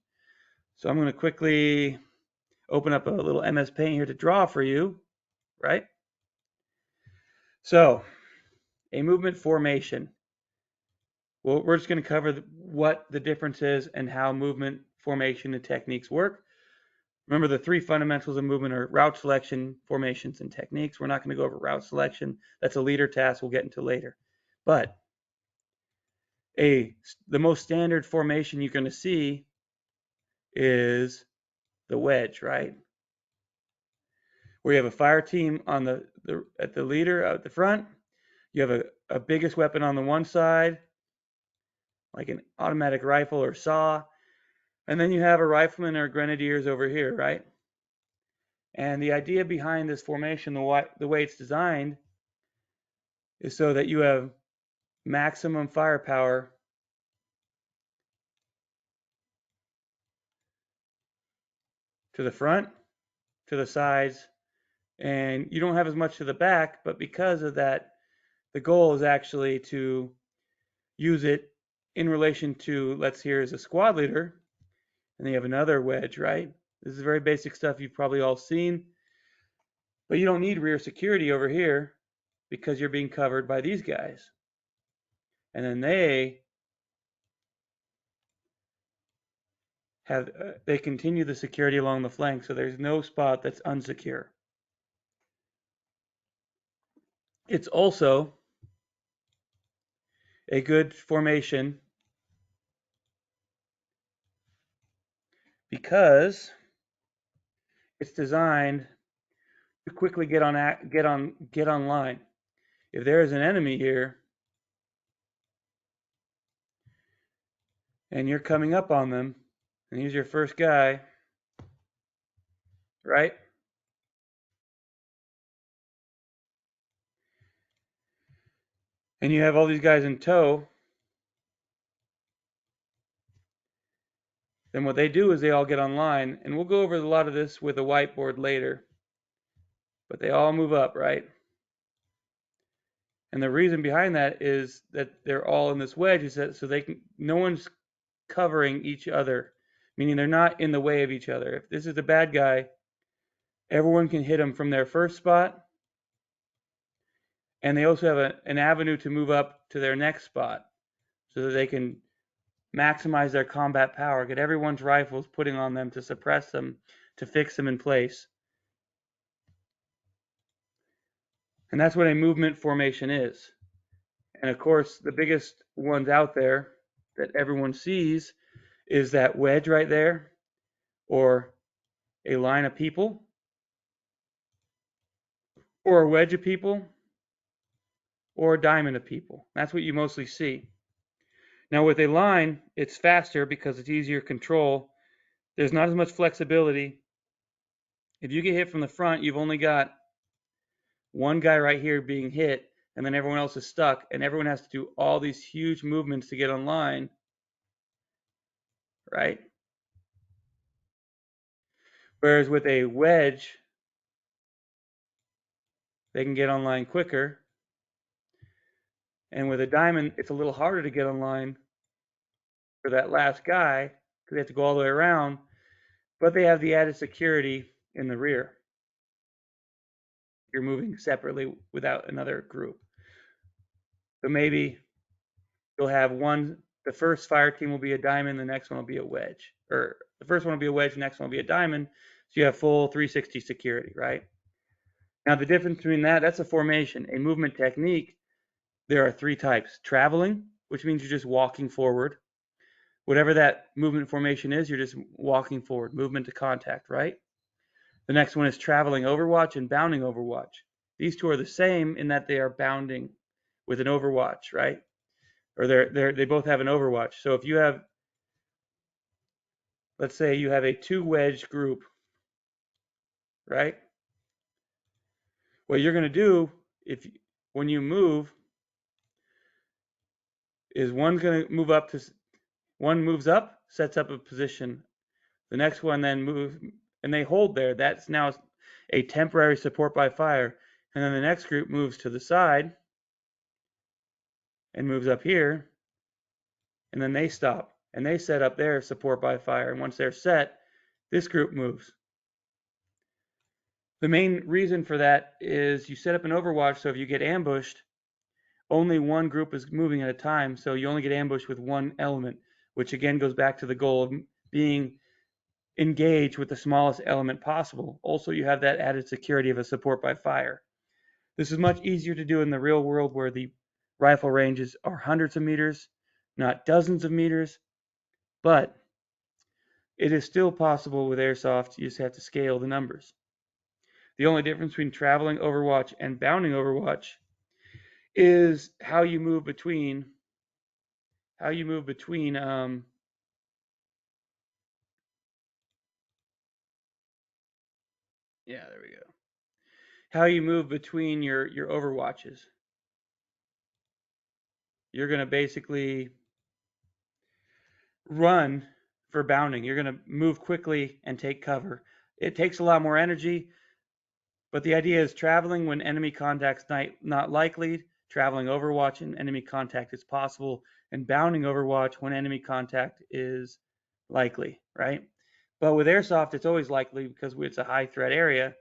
So I'm going to quickly open up a little MS Paint here to draw for you, right? So, a movement formation. Well, we're just going to cover what the difference is and how movement formation and techniques work. Remember, the 3 fundamentals of movement are route selection, formations, and techniques. We're not going to go over route selection. That's a leader task we'll get into later. But the most standard formation you're going to see is the wedge, right? Where you have a fire team on at the leader at the front. You have a biggest weapon on the one side, like an automatic rifle or saw. And then you have a rifleman or grenadiers over here, right? And the idea behind this formation, the way it's designed, is so that you have maximum firepower to the front, to the sides, and you don't have as much to the back, but because of that, the goal is actually to use it in relation to, let's hear is a squad leader, and they have another wedge, right? This is very basic stuff you've probably all seen, but you don't need rear security over here because you're being covered by these guys. And then they continue the security along the flank, so there's no spot that's unsecure. It's also a good formation because it's designed to quickly get online. If there is an enemy here and you're coming up on them, and he's your first guy, right? And you have all these guys in tow, then what they do is they all get online, and we'll go over a lot of this with a whiteboard later, but they all move up, right? And the reason behind that is that they're all in this wedge, is that so no one's covering each other, meaning they're not in the way of each other. If this is a bad guy, everyone can hit him from their first spot, And they also have an avenue to move up to their next spot so that they can maximize their combat power, get everyone's rifles putting on them to suppress them, to fix them in place. And that's what a movement formation is. And of course, the biggest ones out there that everyone sees is that wedge right there, or a line of people, or a wedge of people, or a diamond of people. That's what you mostly see. Now with a line, it's faster because it's easier to control. There's not as much flexibility. If you get hit from the front, you've only got one guy right here being hit, and then everyone else is stuck, and everyone has to do all these huge movements to get on line, right? Whereas with a wedge, they can get online quicker. And with a diamond, it's a little harder to get online for that last guy because they have to go all the way around, but they have the added security in the rear. You're moving separately without another group. So maybe you'll have one, the first fire team will be a diamond, the next one will be a wedge. Or the first one will be a wedge, the next one will be a diamond. So you have full 360 security, right? Now the difference between that's a formation. A movement technique, there are three types. Traveling, which means you're just walking forward. Whatever that movement formation is, you're just walking forward, movement to contact, right? The next one is traveling overwatch and bounding overwatch. These two are the same in that they are bounding with an overwatch, right? Or they both have an overwatch. So if you have, let's say you have a two wedge group, right? What you're going to do when you move is one moves up, sets up a position. The next one then moves, and they hold there. That's now a temporary support by fire. And then the next group moves to the side and moves up here, and then they stop and they set up their support by fire. And once they're set, this group moves. The main reason for that is you set up an overwatch, so if you get ambushed, only one group is moving at a time, so you only get ambushed with one element, which again goes back to the goal of being engaged with the smallest element possible. Also, you have that added security of a support by fire. This is much easier to do in the real world where the rifle ranges are hundreds of meters, not dozens of meters, but it is still possible with airsoft. You just have to scale the numbers. The only difference between traveling overwatch and bounding overwatch is how you move between yeah, there we go. How you move between your overwatches. You're going to basically run for bounding. You're going to move quickly and take cover. It takes a lot more energy, but the idea is traveling when enemy contact's not likely, traveling overwatch and enemy contact is possible, and bounding overwatch when enemy contact is likely, right? But with airsoft, it's always likely because it's a high threat area.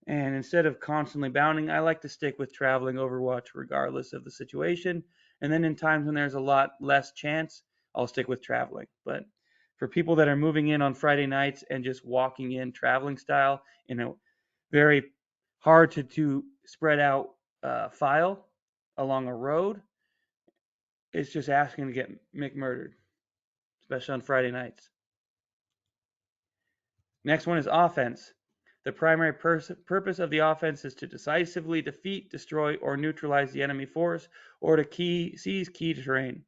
And instead of constantly bounding, I like to stick with traveling overwatch regardless of the situation. And then in times when there's a lot less chance, I'll stick with traveling. But for people that are moving in on Friday nights and just walking in traveling style in a very hard to spread out file along a road, it's just asking to get McMurdered, especially on Friday nights. Next one is offense. The primary purpose of the offense is to decisively defeat, destroy, or neutralize the enemy force, or to seize key terrain.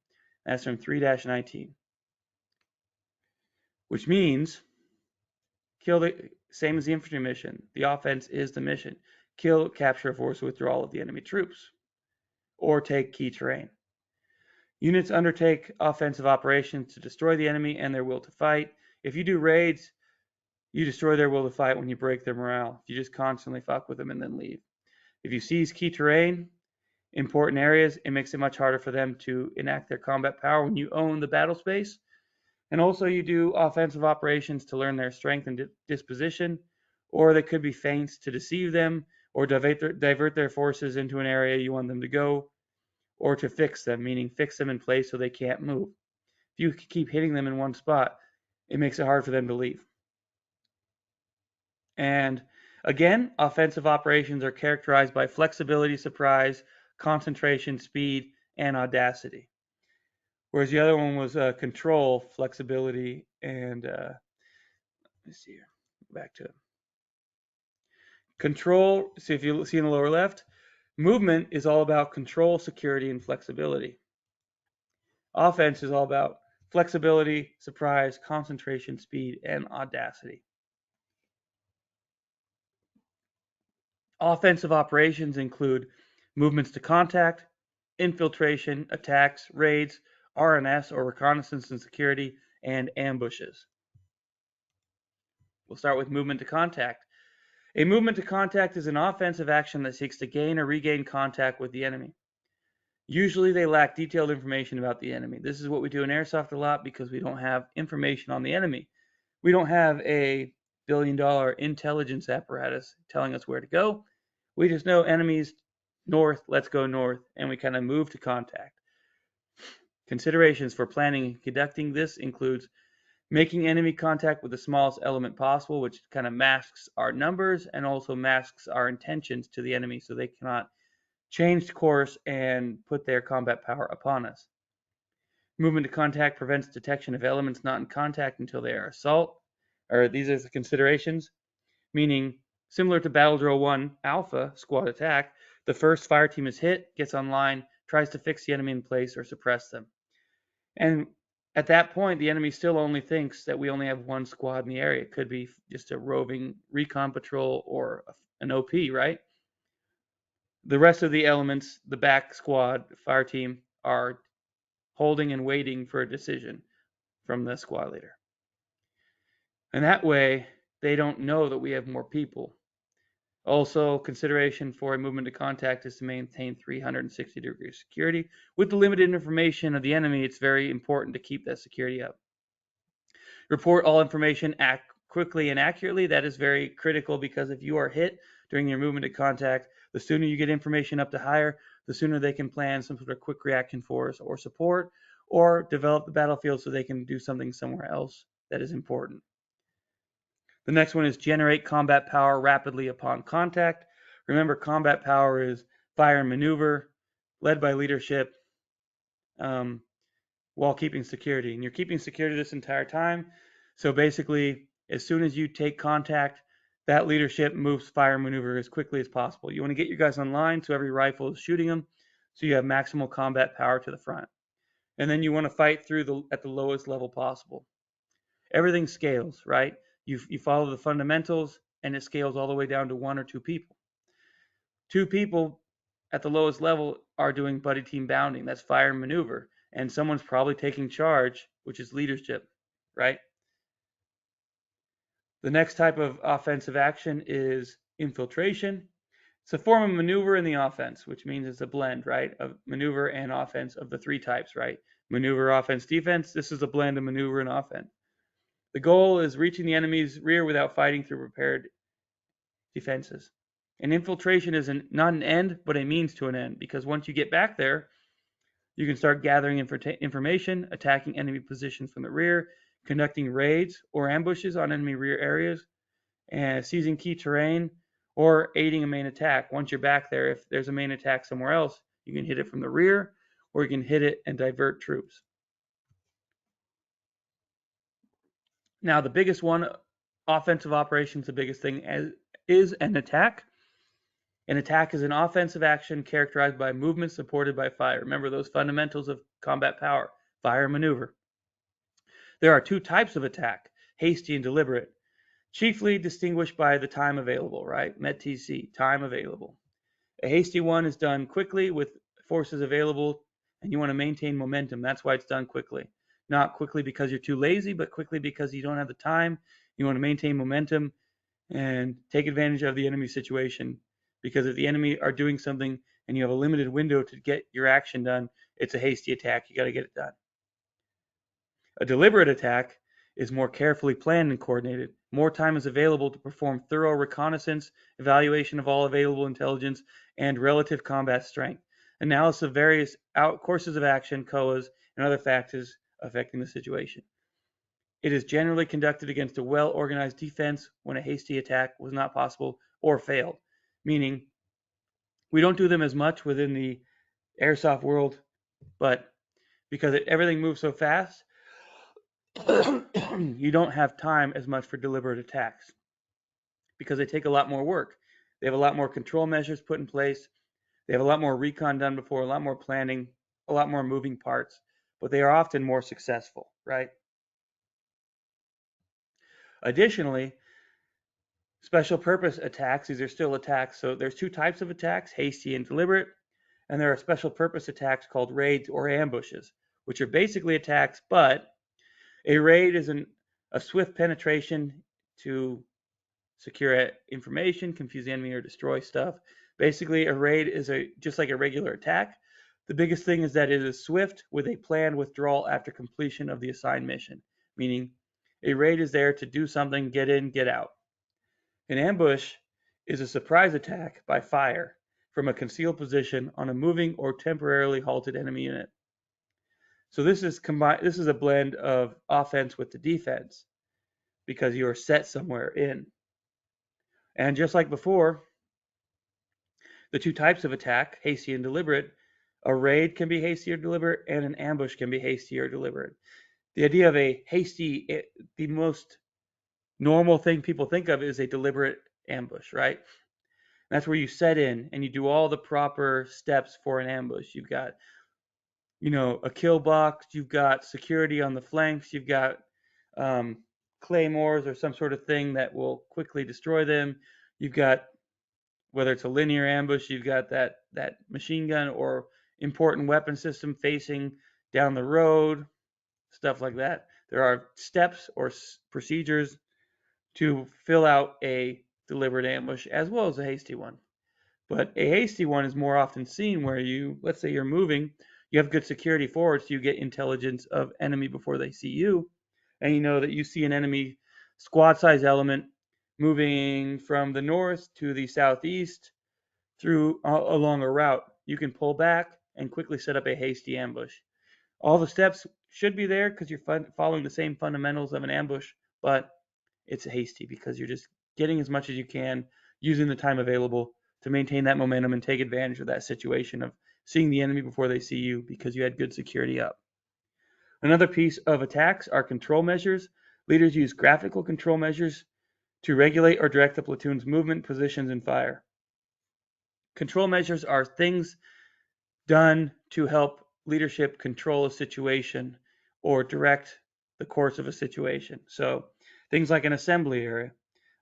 That's from 3-19. Which means same as the infantry mission. The offense is the mission. Kill, capture, force withdrawal of the enemy troops, or take key terrain. Units undertake offensive operations to destroy the enemy and their will to fight. If you do raids, you destroy their will to fight when you break their morale. You just constantly fuck with them and then leave. If you seize key terrain, important areas, it makes it much harder for them to enact their combat power when you own the battle space. And also you do offensive operations to learn their strength and disposition, or they could be feints to deceive them or divert their forces into an area you want them to go, or to fix them, meaning fix them in place so they can't move. If you keep hitting them in one spot, it makes it hard for them to leave. And again, offensive operations are characterized by flexibility, surprise, concentration, speed, and audacity. Whereas the other one was control, flexibility, and let's see here, back to it. Control, see if you see in the lower left, movement is all about control, security, and flexibility. Offense is all about flexibility, surprise, concentration, speed, and audacity. Offensive operations include movements to contact, infiltration, attacks, raids, RNS or reconnaissance and security, and ambushes. We'll start with movement to contact. A movement to contact is an offensive action that seeks to gain or regain contact with the enemy. Usually they lack detailed information about the enemy. This is what we do in Airsoft a lot because we don't have information on the enemy. We don't have a billion-dollar intelligence apparatus telling us where to go. We just know enemies north, let's go north, and we kind of move to contact. Considerations for planning and conducting this includes making enemy contact with the smallest element possible, which kind of masks our numbers and also masks our intentions to the enemy so they cannot change course and put their combat power upon us. Movement to contact prevents detection of elements not in contact until they are assault. Or these are the considerations, meaning similar to Battle Drill 1 Alpha Squad Attack, the first fire team is hit, gets online, tries to fix the enemy in place or suppress them. And at that point, the enemy still only thinks that we only have one squad in the area. It could be just a roving recon patrol or an OP, right? The rest of the elements, the back squad, fire team, are holding and waiting for a decision from the squad leader. And that way, they don't know that we have more people. Also, consideration for a movement to contact is to maintain 360-degree security. With the limited information of the enemy, it's very important to keep that security up. Report all information quickly and accurately. That is very critical because if you are hit during your movement to contact, the sooner you get information up to higher, the sooner they can plan some sort of quick reaction force or support or develop the battlefield so they can do something somewhere else that is important. The next one is generate combat power rapidly upon contact. Remember, combat power is fire and maneuver, led by leadership, while keeping security. And you're keeping security this entire time. So basically, as soon as you take contact, that leadership moves fire and maneuver as quickly as possible. You want to get your guys online so every rifle is shooting them, so you have maximal combat power to the front. And then you want to fight through at the lowest level possible. Everything scales, right? You follow the fundamentals, and it scales all the way down to 1 or 2 people. 2 people at the lowest level are doing buddy team bounding. That's fire and maneuver. And someone's probably taking charge, which is leadership, right? The next type of offensive action is infiltration. It's a form of maneuver in the offense, which means it's a blend, right, of maneuver and offense of the 3 types, right? Maneuver, offense, defense. This is a blend of maneuver and offense. The goal is reaching the enemy's rear without fighting through prepared defenses. And infiltration is not an end, but a means to an end, because once you get back there, you can start gathering information, attacking enemy positions from the rear, conducting raids or ambushes on enemy rear areas, and seizing key terrain, or aiding a main attack. Once you're back there, if there's a main attack somewhere else, you can hit it from the rear, or you can hit it and divert troops. Now, the biggest one, offensive operations, the biggest thing is an attack. An attack is an offensive action characterized by movement supported by fire. Remember those fundamentals of combat power, fire and maneuver. There are 2 types of attack, hasty and deliberate, chiefly distinguished by the time available, right? METT-TC, time available. A hasty one is done quickly with forces available, and you want to maintain momentum. That's why it's done quickly. Not quickly because you're too lazy, but quickly because you don't have the time. You want to maintain momentum and take advantage of the enemy situation. Because if the enemy are doing something and you have a limited window to get your action done, it's a hasty attack. You got to get it done. A deliberate attack is more carefully planned and coordinated. More time is available to perform thorough reconnaissance, evaluation of all available intelligence, and relative combat strength, analysis of various courses of action, COAs, and other factors affecting the situation. It is generally conducted against a well-organized defense when a hasty attack was not possible or failed, meaning we don't do them as much within the airsoft world, but because everything moves so fast, you don't have time as much for deliberate attacks because they take a lot more work. They have a lot more control measures put in place. They have a lot more recon done before, a lot more planning, a lot more moving parts, but they are often more successful, right? Additionally, special purpose attacks, these are still attacks. So there's two types of attacks, hasty and deliberate, and there are special purpose attacks called raids or ambushes, which are basically attacks, but a raid is a swift penetration to secure information, confuse the enemy, or destroy stuff. Basically, a raid is just like a regular attack. The biggest thing is that it is swift with a planned withdrawal after completion of the assigned mission, meaning a raid is there to do something, get in, get out. An ambush is a surprise attack by fire from a concealed position on a moving or temporarily halted enemy unit. So this is a blend of offense with the defense because you are set somewhere in. And just like before, the two types of attack, hasty and deliberate, a raid can be hasty or deliberate, and an ambush can be hasty or deliberate. The idea of a hasty, the most normal thing people think of is a deliberate ambush, right? That's where you set in and you do all the proper steps for an ambush. You've got, a kill box, you've got security on the flanks, you've got claymores or some sort of thing that will quickly destroy them. You've got, whether it's a linear ambush, you've got that machine gun or important weapon system facing down the road, stuff like that. There are steps or procedures to fill out a deliberate ambush as well as a hasty one. But a hasty one is more often seen where let's say you're moving, you have good security forward, so you get intelligence of enemy before they see you, and you know that you see an enemy squad size element moving from the north to the southeast along a route. You can pull back and quickly set up a hasty ambush. All the steps should be there because you're following the same fundamentals of an ambush, but it's hasty because you're just getting as much as you can, using the time available to maintain that momentum and take advantage of that situation of seeing the enemy before they see you because you had good security up. Another piece of attacks are control measures. Leaders use graphical control measures to regulate or direct the platoon's movement, positions, and fire. Control measures are things done to help leadership control a situation or direct the course of a situation. So things like an assembly area,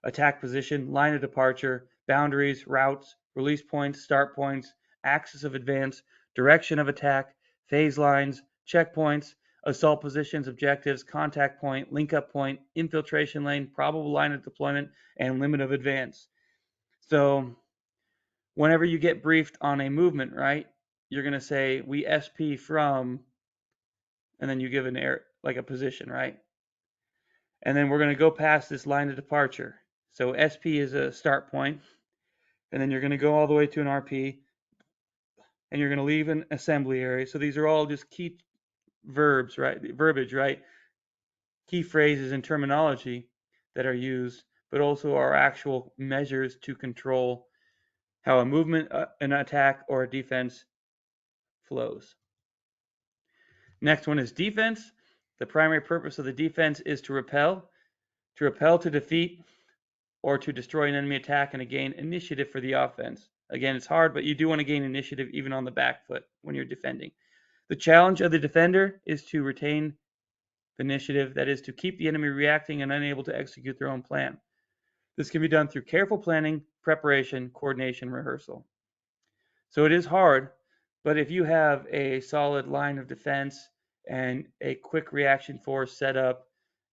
attack position, line of departure, boundaries, routes, release points, start points, axis of advance, direction of attack, phase lines, checkpoints, assault positions, objectives, contact point, link-up point, infiltration lane, probable line of deployment, and limit of advance. So whenever you get briefed on a movement, right, you're going to say, we SP from, and then you give a position, right? And then we're going to go past this line of departure. So SP is a start point, and then you're going to go all the way to an RP, and you're going to leave an assembly area. So these are all just key verbs, right? Verbiage, right? Key phrases and terminology that are used, but also are actual measures to control how a movement, an attack, or a defense flows. Next one is defense. The primary purpose of the defense is to repel, to defeat, or to destroy an enemy attack and to gain initiative for the offense. Again, it's hard, but you do want to gain initiative even on the back foot when you're defending. The challenge of the defender is to retain the initiative, that is, to keep the enemy reacting and unable to execute their own plan. This can be done through careful planning, preparation, coordination, rehearsal. So it is hard, but if you have a solid line of defense and a quick reaction force set up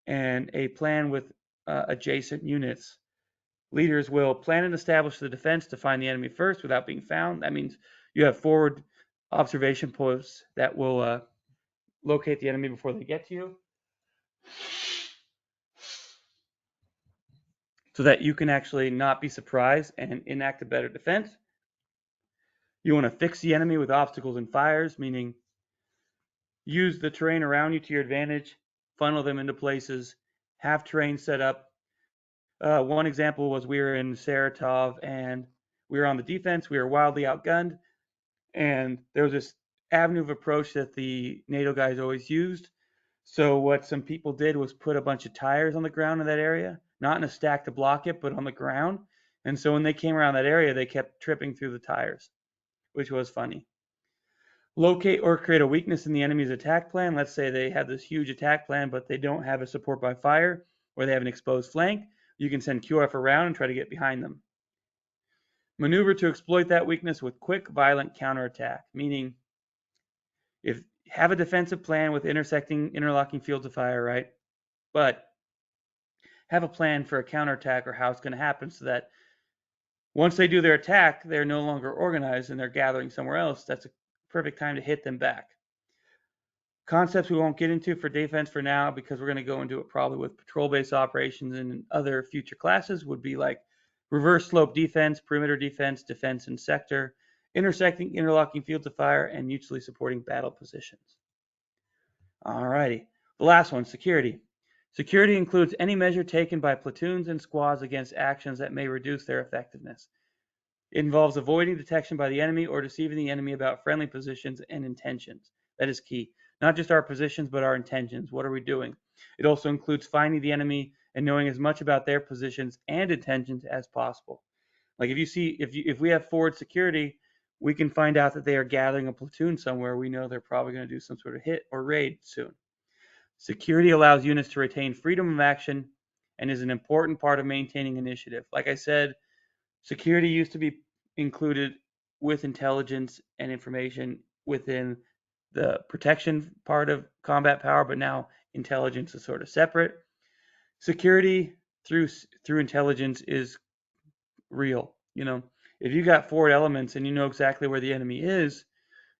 and a plan with adjacent units, leaders will plan and establish the defense to find the enemy first without being found. That means you have forward observation posts that will locate the enemy before they get to you. so that you can actually not be surprised and enact a better defense. You want to fix the enemy with obstacles and fires, meaning use the terrain around you to your advantage, funnel them into places, have terrain set up. One example was we were in Saratov and we were on the defense. We were wildly outgunned, and there was this avenue of approach that the NATO guys always used. So what some people did was put a bunch of tires on the ground in that area, not in a stack to block it, but on the ground. And so when they came around that area, they kept tripping through the tires, which was funny. Locate or create a weakness in the enemy's attack plan. Let's say they have this huge attack plan, but they don't have a support by fire, or they have an exposed flank. You can send QF around and try to get behind them. Maneuver to exploit that weakness with quick, violent counterattack, meaning if have a defensive plan with interlocking fields of fire, right? But have a plan for a counterattack or how it's going to happen so that once they do their attack, they're no longer organized and they're gathering somewhere else. That's a perfect time to hit them back. Concepts we won't get into for defense for now because we're going to go into it probably with patrol-based operations and other future classes would be like reverse slope defense, perimeter defense, defense in sector, intersecting interlocking fields of fire, and mutually supporting battle positions. Alrighty, the last one, security. Security includes any measure taken by platoons and squads against actions that may reduce their effectiveness. It involves avoiding detection by the enemy or deceiving the enemy about friendly positions and intentions. That is key. Not just our positions, but our intentions. What are we doing? It also includes finding the enemy and knowing as much about their positions and intentions as possible. Like if we have forward security, we can find out that they are gathering a platoon somewhere. We know they're probably going to do some sort of hit or raid soon. Security allows units to retain freedom of action and is an important part of maintaining initiative. Like I said, security used to be included with intelligence and information within the protection part of combat power, but now intelligence is sort of separate. Security through intelligence is real. If you got forward elements and you know exactly where the enemy is,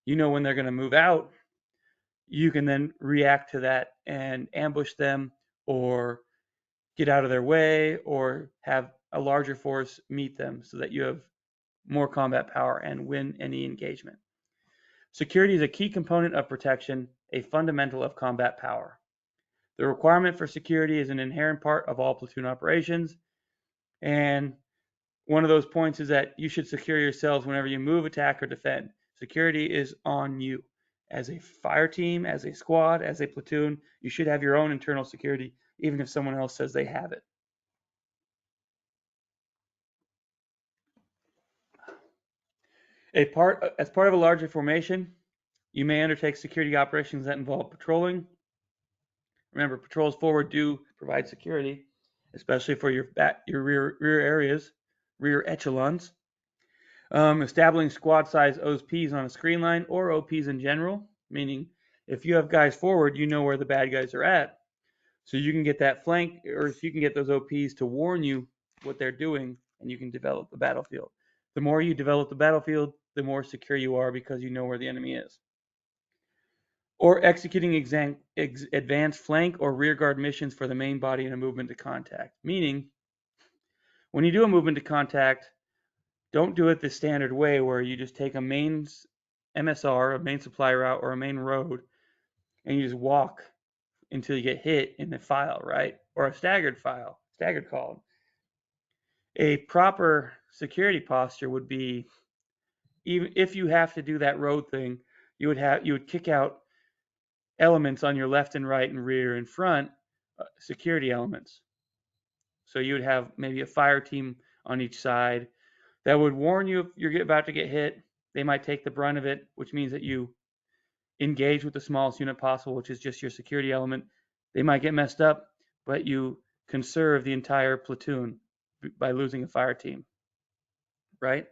you know when they're going to move out, you can then react to that and ambush them or get out of their way or have a larger force meet them so that you have more combat power and win any engagement. Security is a key component of protection, a fundamental of combat power. The requirement for security is an inherent part of all platoon operations, and one of those points is that you should secure yourselves whenever you move, attack, or defend. Security is on you. As a fire team, as a squad, as a platoon, you should have your own internal security, even if someone else says they have it. As part of a larger formation, you may undertake security operations that involve patrolling. Remember, patrols forward do provide security, especially for your rear areas, rear echelons. Establishing squad-size OPs on a screen line or OPs in general, meaning if you have guys forward, you know where the bad guys are at. So you can get that flank, or if you can get those OPs to warn you what they're doing, and you can develop the battlefield. The more you develop the battlefield, the more secure you are because you know where the enemy is. Or executing advanced flank or rear guard missions for the main body in a movement to contact. Meaning, when you do a movement to contact, don't do it the standard way where you just take a main MSR, a main supply route, or a main road, and you just walk until you get hit in the file, right? Or a staggered column. A proper security posture would be, even if you have to do that road thing, you would kick out elements on your left and right and rear and front, security elements. So you would have maybe a fire team on each side that would warn you if you're about to get hit. They might take the brunt of it, which means that you engage with the smallest unit possible, which is just your security element. They might get messed up, but you conserve the entire platoon by losing a fire team, right?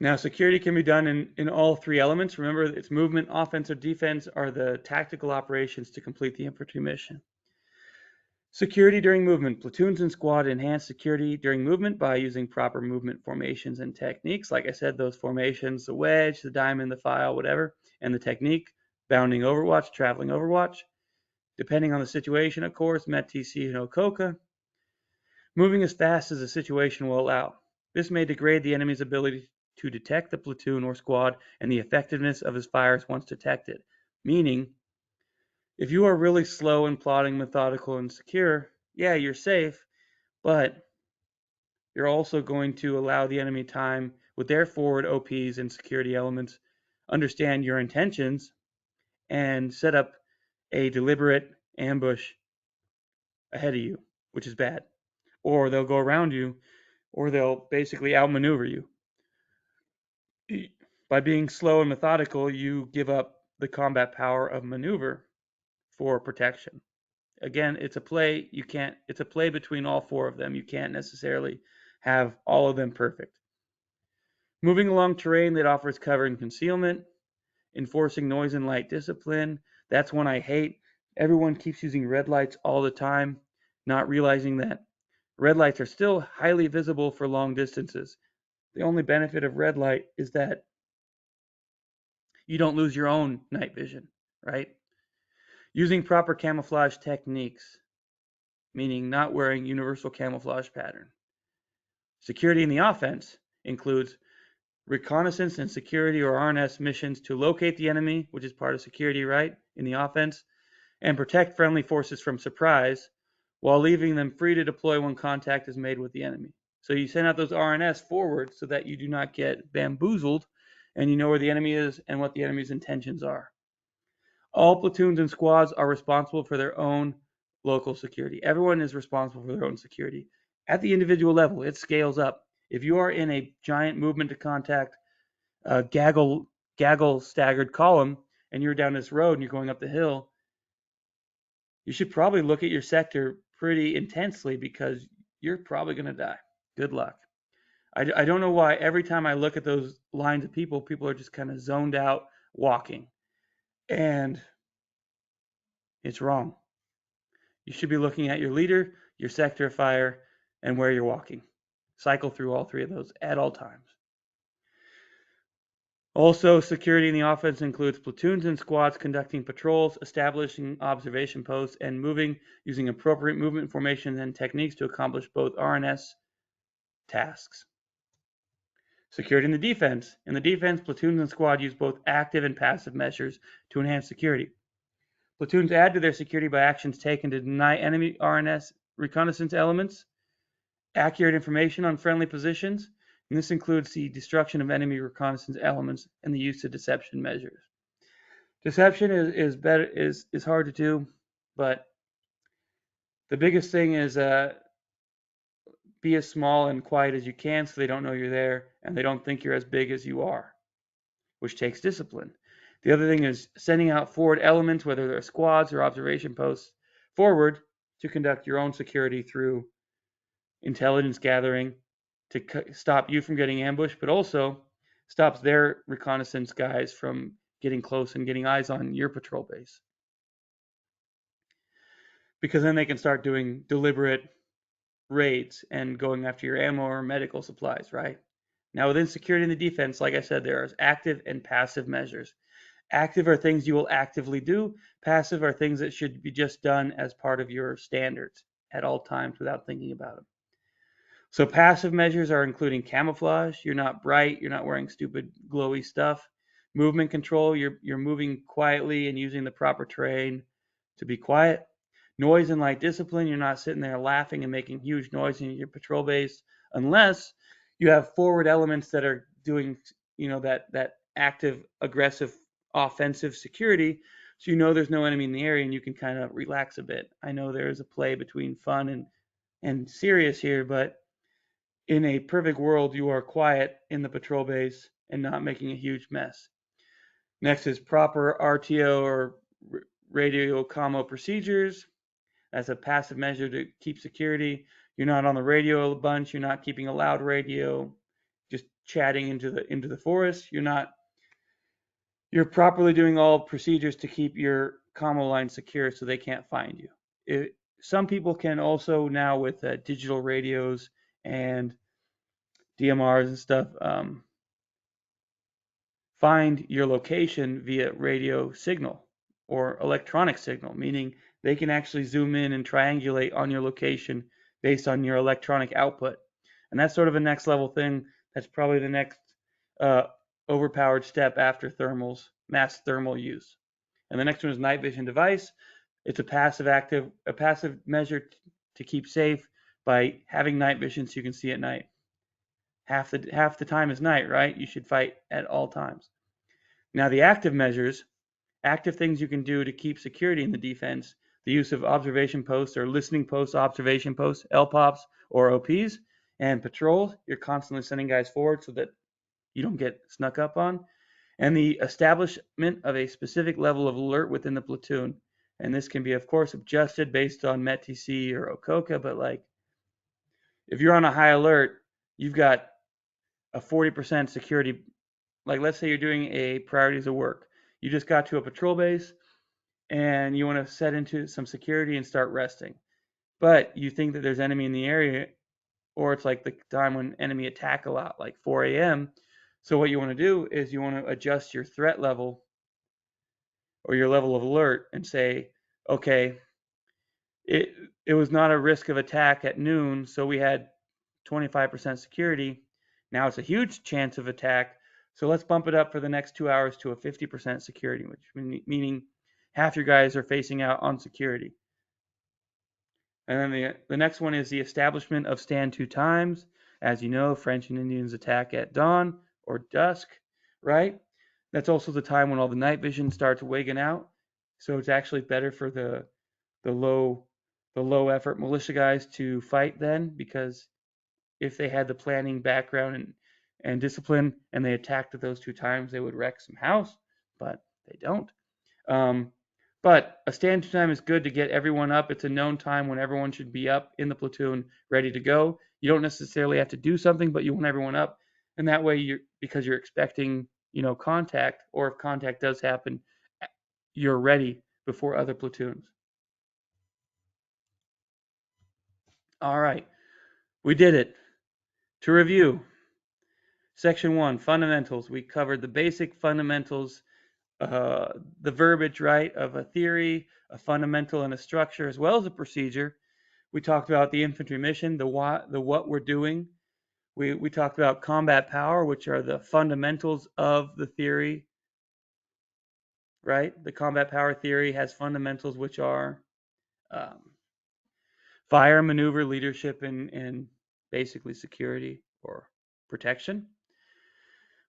Now, security can be done in all three elements. Remember, it's movement, offense, or defense are the tactical operations to complete the infantry mission. Security during movement. Platoons and squad enhance security during movement by using proper movement formations and techniques. Like I said, those formations, the wedge, the diamond, the file, whatever, and the technique, bounding overwatch, traveling overwatch. Depending on the situation, of course, METT-TC and OCOCA. Moving as fast as the situation will allow. This may degrade the enemy's ability to detect the platoon or squad and the effectiveness of his fires once detected. Meaning, if you are really slow and plotting, methodical, and secure, yeah, you're safe, but you're also going to allow the enemy time with their forward OPs and security elements, understand your intentions, and set up a deliberate ambush ahead of you, which is bad. Or they'll go around you, or they'll basically outmaneuver you. By being slow and methodical, you give up the combat power of maneuver for protection. Again, it's a play. It's a play between all four of them. You can't necessarily have all of them perfect. Moving along terrain that offers cover and concealment, enforcing noise and light discipline. That's one I hate. Everyone keeps using red lights all the time, not realizing that red lights are still highly visible for long distances. The only benefit of red light is that you don't lose your own night vision, right? Using proper camouflage techniques, meaning not wearing universal camouflage pattern. Security in the offense includes reconnaissance and security or RNS missions to locate the enemy, which is part of security, right, in the offense, and protect friendly forces from surprise while leaving them free to deploy when contact is made with the enemy. So you send out those RNS forward so that you do not get bamboozled and you know where the enemy is and what the enemy's intentions are. All platoons and squads are responsible for their own local security. Everyone is responsible for their own security. At the individual level, it scales up. If you are in a giant movement to contact, gaggle staggered column, and you're down this road and you're going up the hill, you should probably look at your sector pretty intensely because you're probably going to die. Good luck. I don't know why every time I look at those lines of people, people are just kind of zoned out walking. And it's wrong. You should be looking at your leader, your sector of fire, and where you're walking. Cycle through all three of those at all times. Also, security in the offense includes platoons and squads conducting patrols, establishing observation posts, and moving using appropriate movement formations and techniques to accomplish both RNS tasks. Security in the defense. In the defense, platoons and squad use both active and passive measures to enhance security. Platoons add to their security by actions taken to deny enemy RNS reconnaissance elements, accurate information on friendly positions, and this includes the destruction of enemy reconnaissance elements and the use of deception measures. Deception is hard to do, but the biggest thing is be as small and quiet as you can so they don't know you're there and they don't think you're as big as you are, which takes discipline. The other thing is sending out forward elements, whether they're squads or observation posts, forward to conduct your own security through intelligence gathering to stop you from getting ambushed, but also stops their reconnaissance guys from getting close and getting eyes on your patrol base. Because then they can start doing deliberate raids and going after your ammo or medical supplies, right? Now, within security and the defense, like I said, there are active and passive measures. Active are things you will actively do. Passive are things that should be just done as part of your standards at all times without thinking about them. So passive measures are including camouflage. You're not bright. You're not wearing stupid glowy stuff. Movement control. You're moving quietly and using the proper terrain to be quiet. Noise and light discipline. You're not sitting there laughing and making huge noise in your patrol base unless you have forward elements that are doing, that active, aggressive, offensive security. So you know there's no enemy in the area and you can kind of relax a bit. I know there is a play between fun and serious here, but in a perfect world, you are quiet in the patrol base and not making a huge mess. Next is proper RTO or radio commo procedures. That's a passive measure to keep security. You're not on the radio a bunch. You're not keeping a loud radio, just chatting into the forest. You're properly doing all procedures to keep your commo line secure so they can't find you. Some people can also now with digital radios and DMRs and stuff find your location via radio signal or electronic signal, meaning they can actually zoom in and triangulate on your location based on your electronic output. And that's sort of a next level thing. That's probably the next uh, overpowered step after thermals, mass thermal use. And the next one is night vision device. It's a passive measure to keep safe by having night vision so you can see at night. Half the time is night, right? You should fight at all times. Now the active measures, active things you can do to keep security in the defense, the use of observation posts or listening posts, observation posts, LPOPs or OPs, and patrols. You're constantly sending guys forward so that you don't get snuck up on. And the establishment of a specific level of alert within the platoon. And this can be, of course, adjusted based on METT-TC or OCOCA, but like if you're on a high alert, you've got a 40% security. Like let's say you're doing a priorities of work. You just got to a patrol base and you want to set into some security and start resting. But you think that there's enemy in the area, or it's like the time when enemy attack a lot, like 4 a.m. So what you want to do is you want to adjust your threat level or your level of alert and say, okay, it was not a risk of attack at noon, so we had 25% security. Now it's a huge chance of attack, so let's bump it up for the next 2 hours to a 50% security, which meaning half your guys are facing out on security. And then the next one is the establishment of stand 2 times. As you know, French and Indians attack at dawn or dusk, right? That's also the time when all the night vision starts wigging out. So it's actually better for the low effort militia guys to fight then, because if they had the planning background and discipline and they attacked at those 2 times, they would wreck some house, but they don't. But a stand 2 time is good to get everyone up. It's a known time when everyone should be up in the platoon ready to go. You don't necessarily have to do something, but you want everyone up. And that way, because you're expecting, contact, or if contact does happen, you're ready before other platoons. All right, we did it. To review, Section 1, fundamentals. We covered the basic fundamentals, the verbiage, right, of a theory, a fundamental, and a structure, as well as a procedure. We talked about the infantry mission, the what we're doing. We talked about combat power, which are the fundamentals of the theory, right? The combat power theory has fundamentals which are fire, maneuver, leadership, and basically security or protection.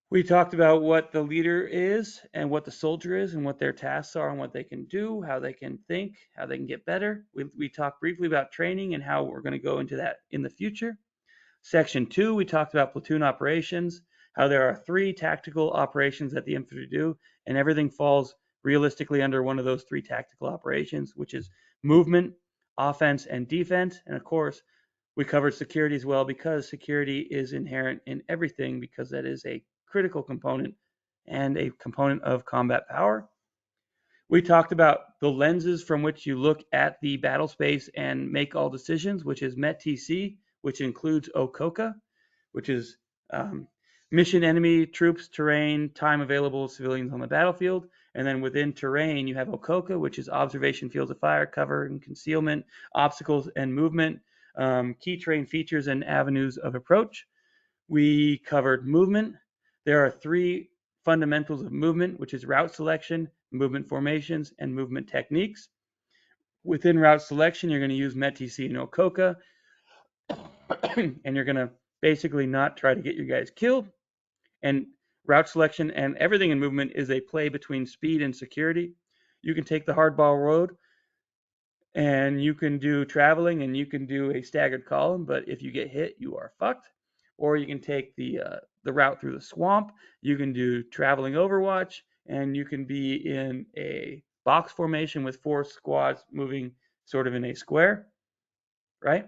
We talked about what the leader is and what the soldier is and what their tasks are and what they can do, how they can think, how they can get better. We talked briefly about training and how we're going to go into that in the future. Section 2, we talked about platoon operations, how there are 3 tactical operations that the infantry do, and everything falls realistically under one of those 3 tactical operations, which is movement, offense, and defense. And of course, we covered security as well, because security is inherent in everything, because that is a critical component and a component of combat power. We talked about the lenses from which you look at the battle space and make all decisions, which is METT-TC, which includes OCOCA, which is mission, enemy, troops, terrain, time available, civilians on the battlefield. And then within terrain, you have OCOCA, which is observation, fields of fire, cover and concealment, obstacles and movement, key terrain features and avenues of approach. We covered movement. There are 3 fundamentals of movement, which is route selection, movement formations, and movement techniques. Within route selection, you're going to use METT-TC and OCOCA, and you're going to basically not try to get your guys killed. And route selection and everything in movement is a play between speed and security. You can take the hardball road, and you can do traveling, and you can do a staggered column, but if you get hit, you are fucked. Or you can take the route through the swamp. You can do traveling overwatch, and you can be in a box formation with 4 squads moving sort of in a square, right?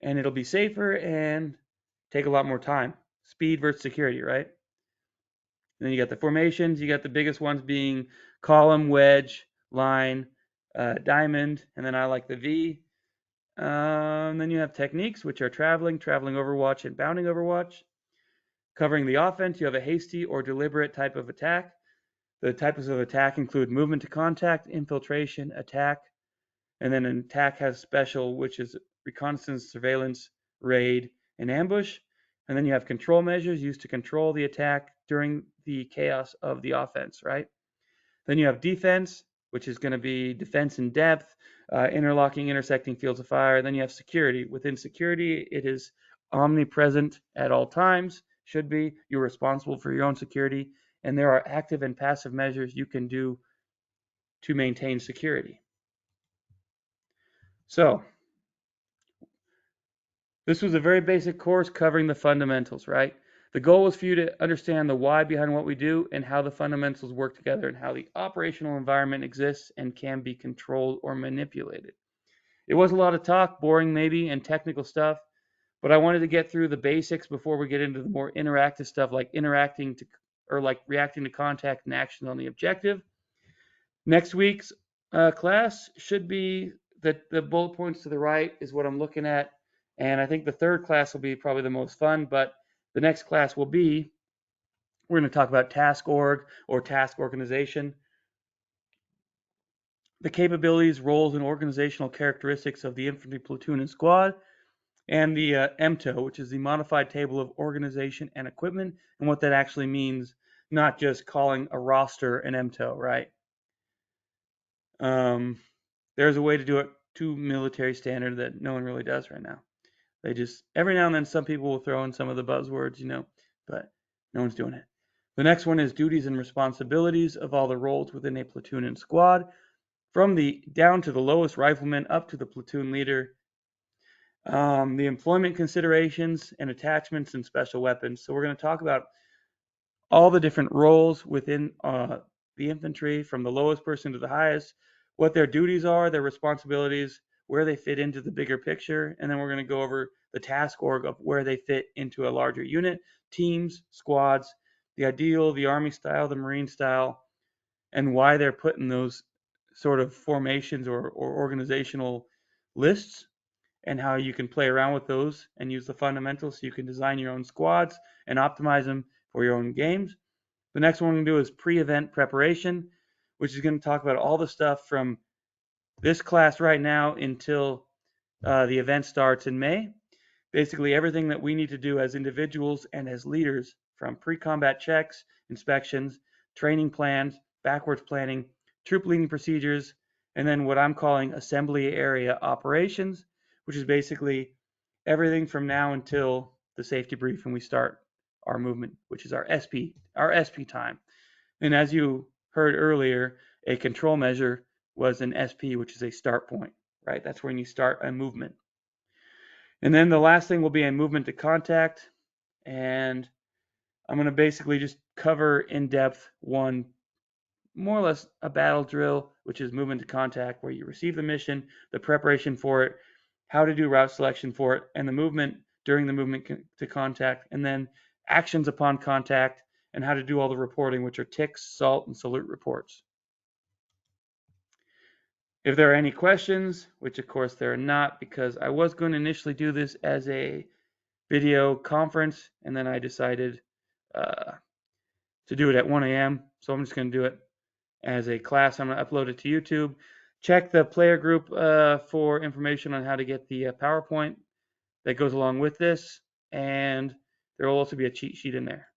And it'll be safer and take a lot more time. Speed versus security, right? And then you got the formations. You got the biggest ones being column, wedge, line, diamond, and then I like the V. Then you have techniques, which are traveling overwatch, and bounding overwatch. Covering the offense, you have a hasty or deliberate type of attack. The types of attack include movement to contact, infiltration, attack, And then an attack has special, which is reconnaissance, surveillance, raid, and ambush. And then you have control measures used to control the attack during the chaos of the offense, right? Then you have defense, which is going to be defense in depth, interlocking, intersecting fields of fire. Then you have security. Within security, it is omnipresent at all times, should be. You're responsible for your own security. And there are active and passive measures you can do to maintain security. So, this was a very basic course covering the fundamentals, right? The goal was for you to understand the why behind what we do and how the fundamentals work together and how the operational environment exists and can be controlled or manipulated. It was a lot of talk, boring maybe, and technical stuff, but I wanted to get through the basics before we get into the more interactive stuff like reacting to contact and action on the objective. Next week's class should be the bullet points to the right is what I'm looking at. And I think the third class will be probably the most fun, but the next class will be, we're going to talk about task org or task organization, the capabilities, roles, and organizational characteristics of the infantry platoon and squad, and the MTO, which is the modified table of organization and equipment, and what that actually means, not just calling a roster an MTO, right? There's a way to do it to military standard that no one really does right now. They just, every now and then, some people will throw in some of the buzzwords, but no one's doing it. The next one is duties and responsibilities of all the roles within a platoon and squad, from the down to the lowest rifleman up to the platoon leader. The employment considerations and attachments and special weapons. So we're going to talk about all the different roles within the infantry, from the lowest person to the highest, what their duties are, their responsibilities, where they fit into the bigger picture, and then we're going to go over the task org of where they fit into a larger unit, teams, squads, the ideal, the Army style, the Marine style, and why they're put in those sort of formations or organizational lists, and how you can play around with those and use the fundamentals so you can design your own squads and optimize them for your own games. The next one we're going to do is pre-event preparation, which is going to talk about all the stuff from this class right now until the event starts in May. Basically everything that we need to do as individuals and as leaders, from pre-combat checks, inspections, training plans, backwards planning, troop leading procedures, and then what I'm calling assembly area operations, which is basically everything from now until the safety brief when we start our movement, which is our SP time. And as you heard earlier, a control measure was an SP, which is a start point, right? That's when you start a movement. And then the last thing will be a movement to contact. And I'm going to basically just cover in depth one, more or less a battle drill, which is movement to contact, where you receive the mission, the preparation for it, how to do route selection for it, and the movement during the movement to contact, and then actions upon contact, and how to do all the reporting, which are ticks, SALT, and salute reports. If there are any questions, which of course there are not, because I was going to initially do this as a video conference, and then I decided to do it at 1 a.m. So I'm just going to do it as a class. I'm going to upload it to YouTube. Check the player group for information on how to get the PowerPoint that goes along with this, and there will also be a cheat sheet in there.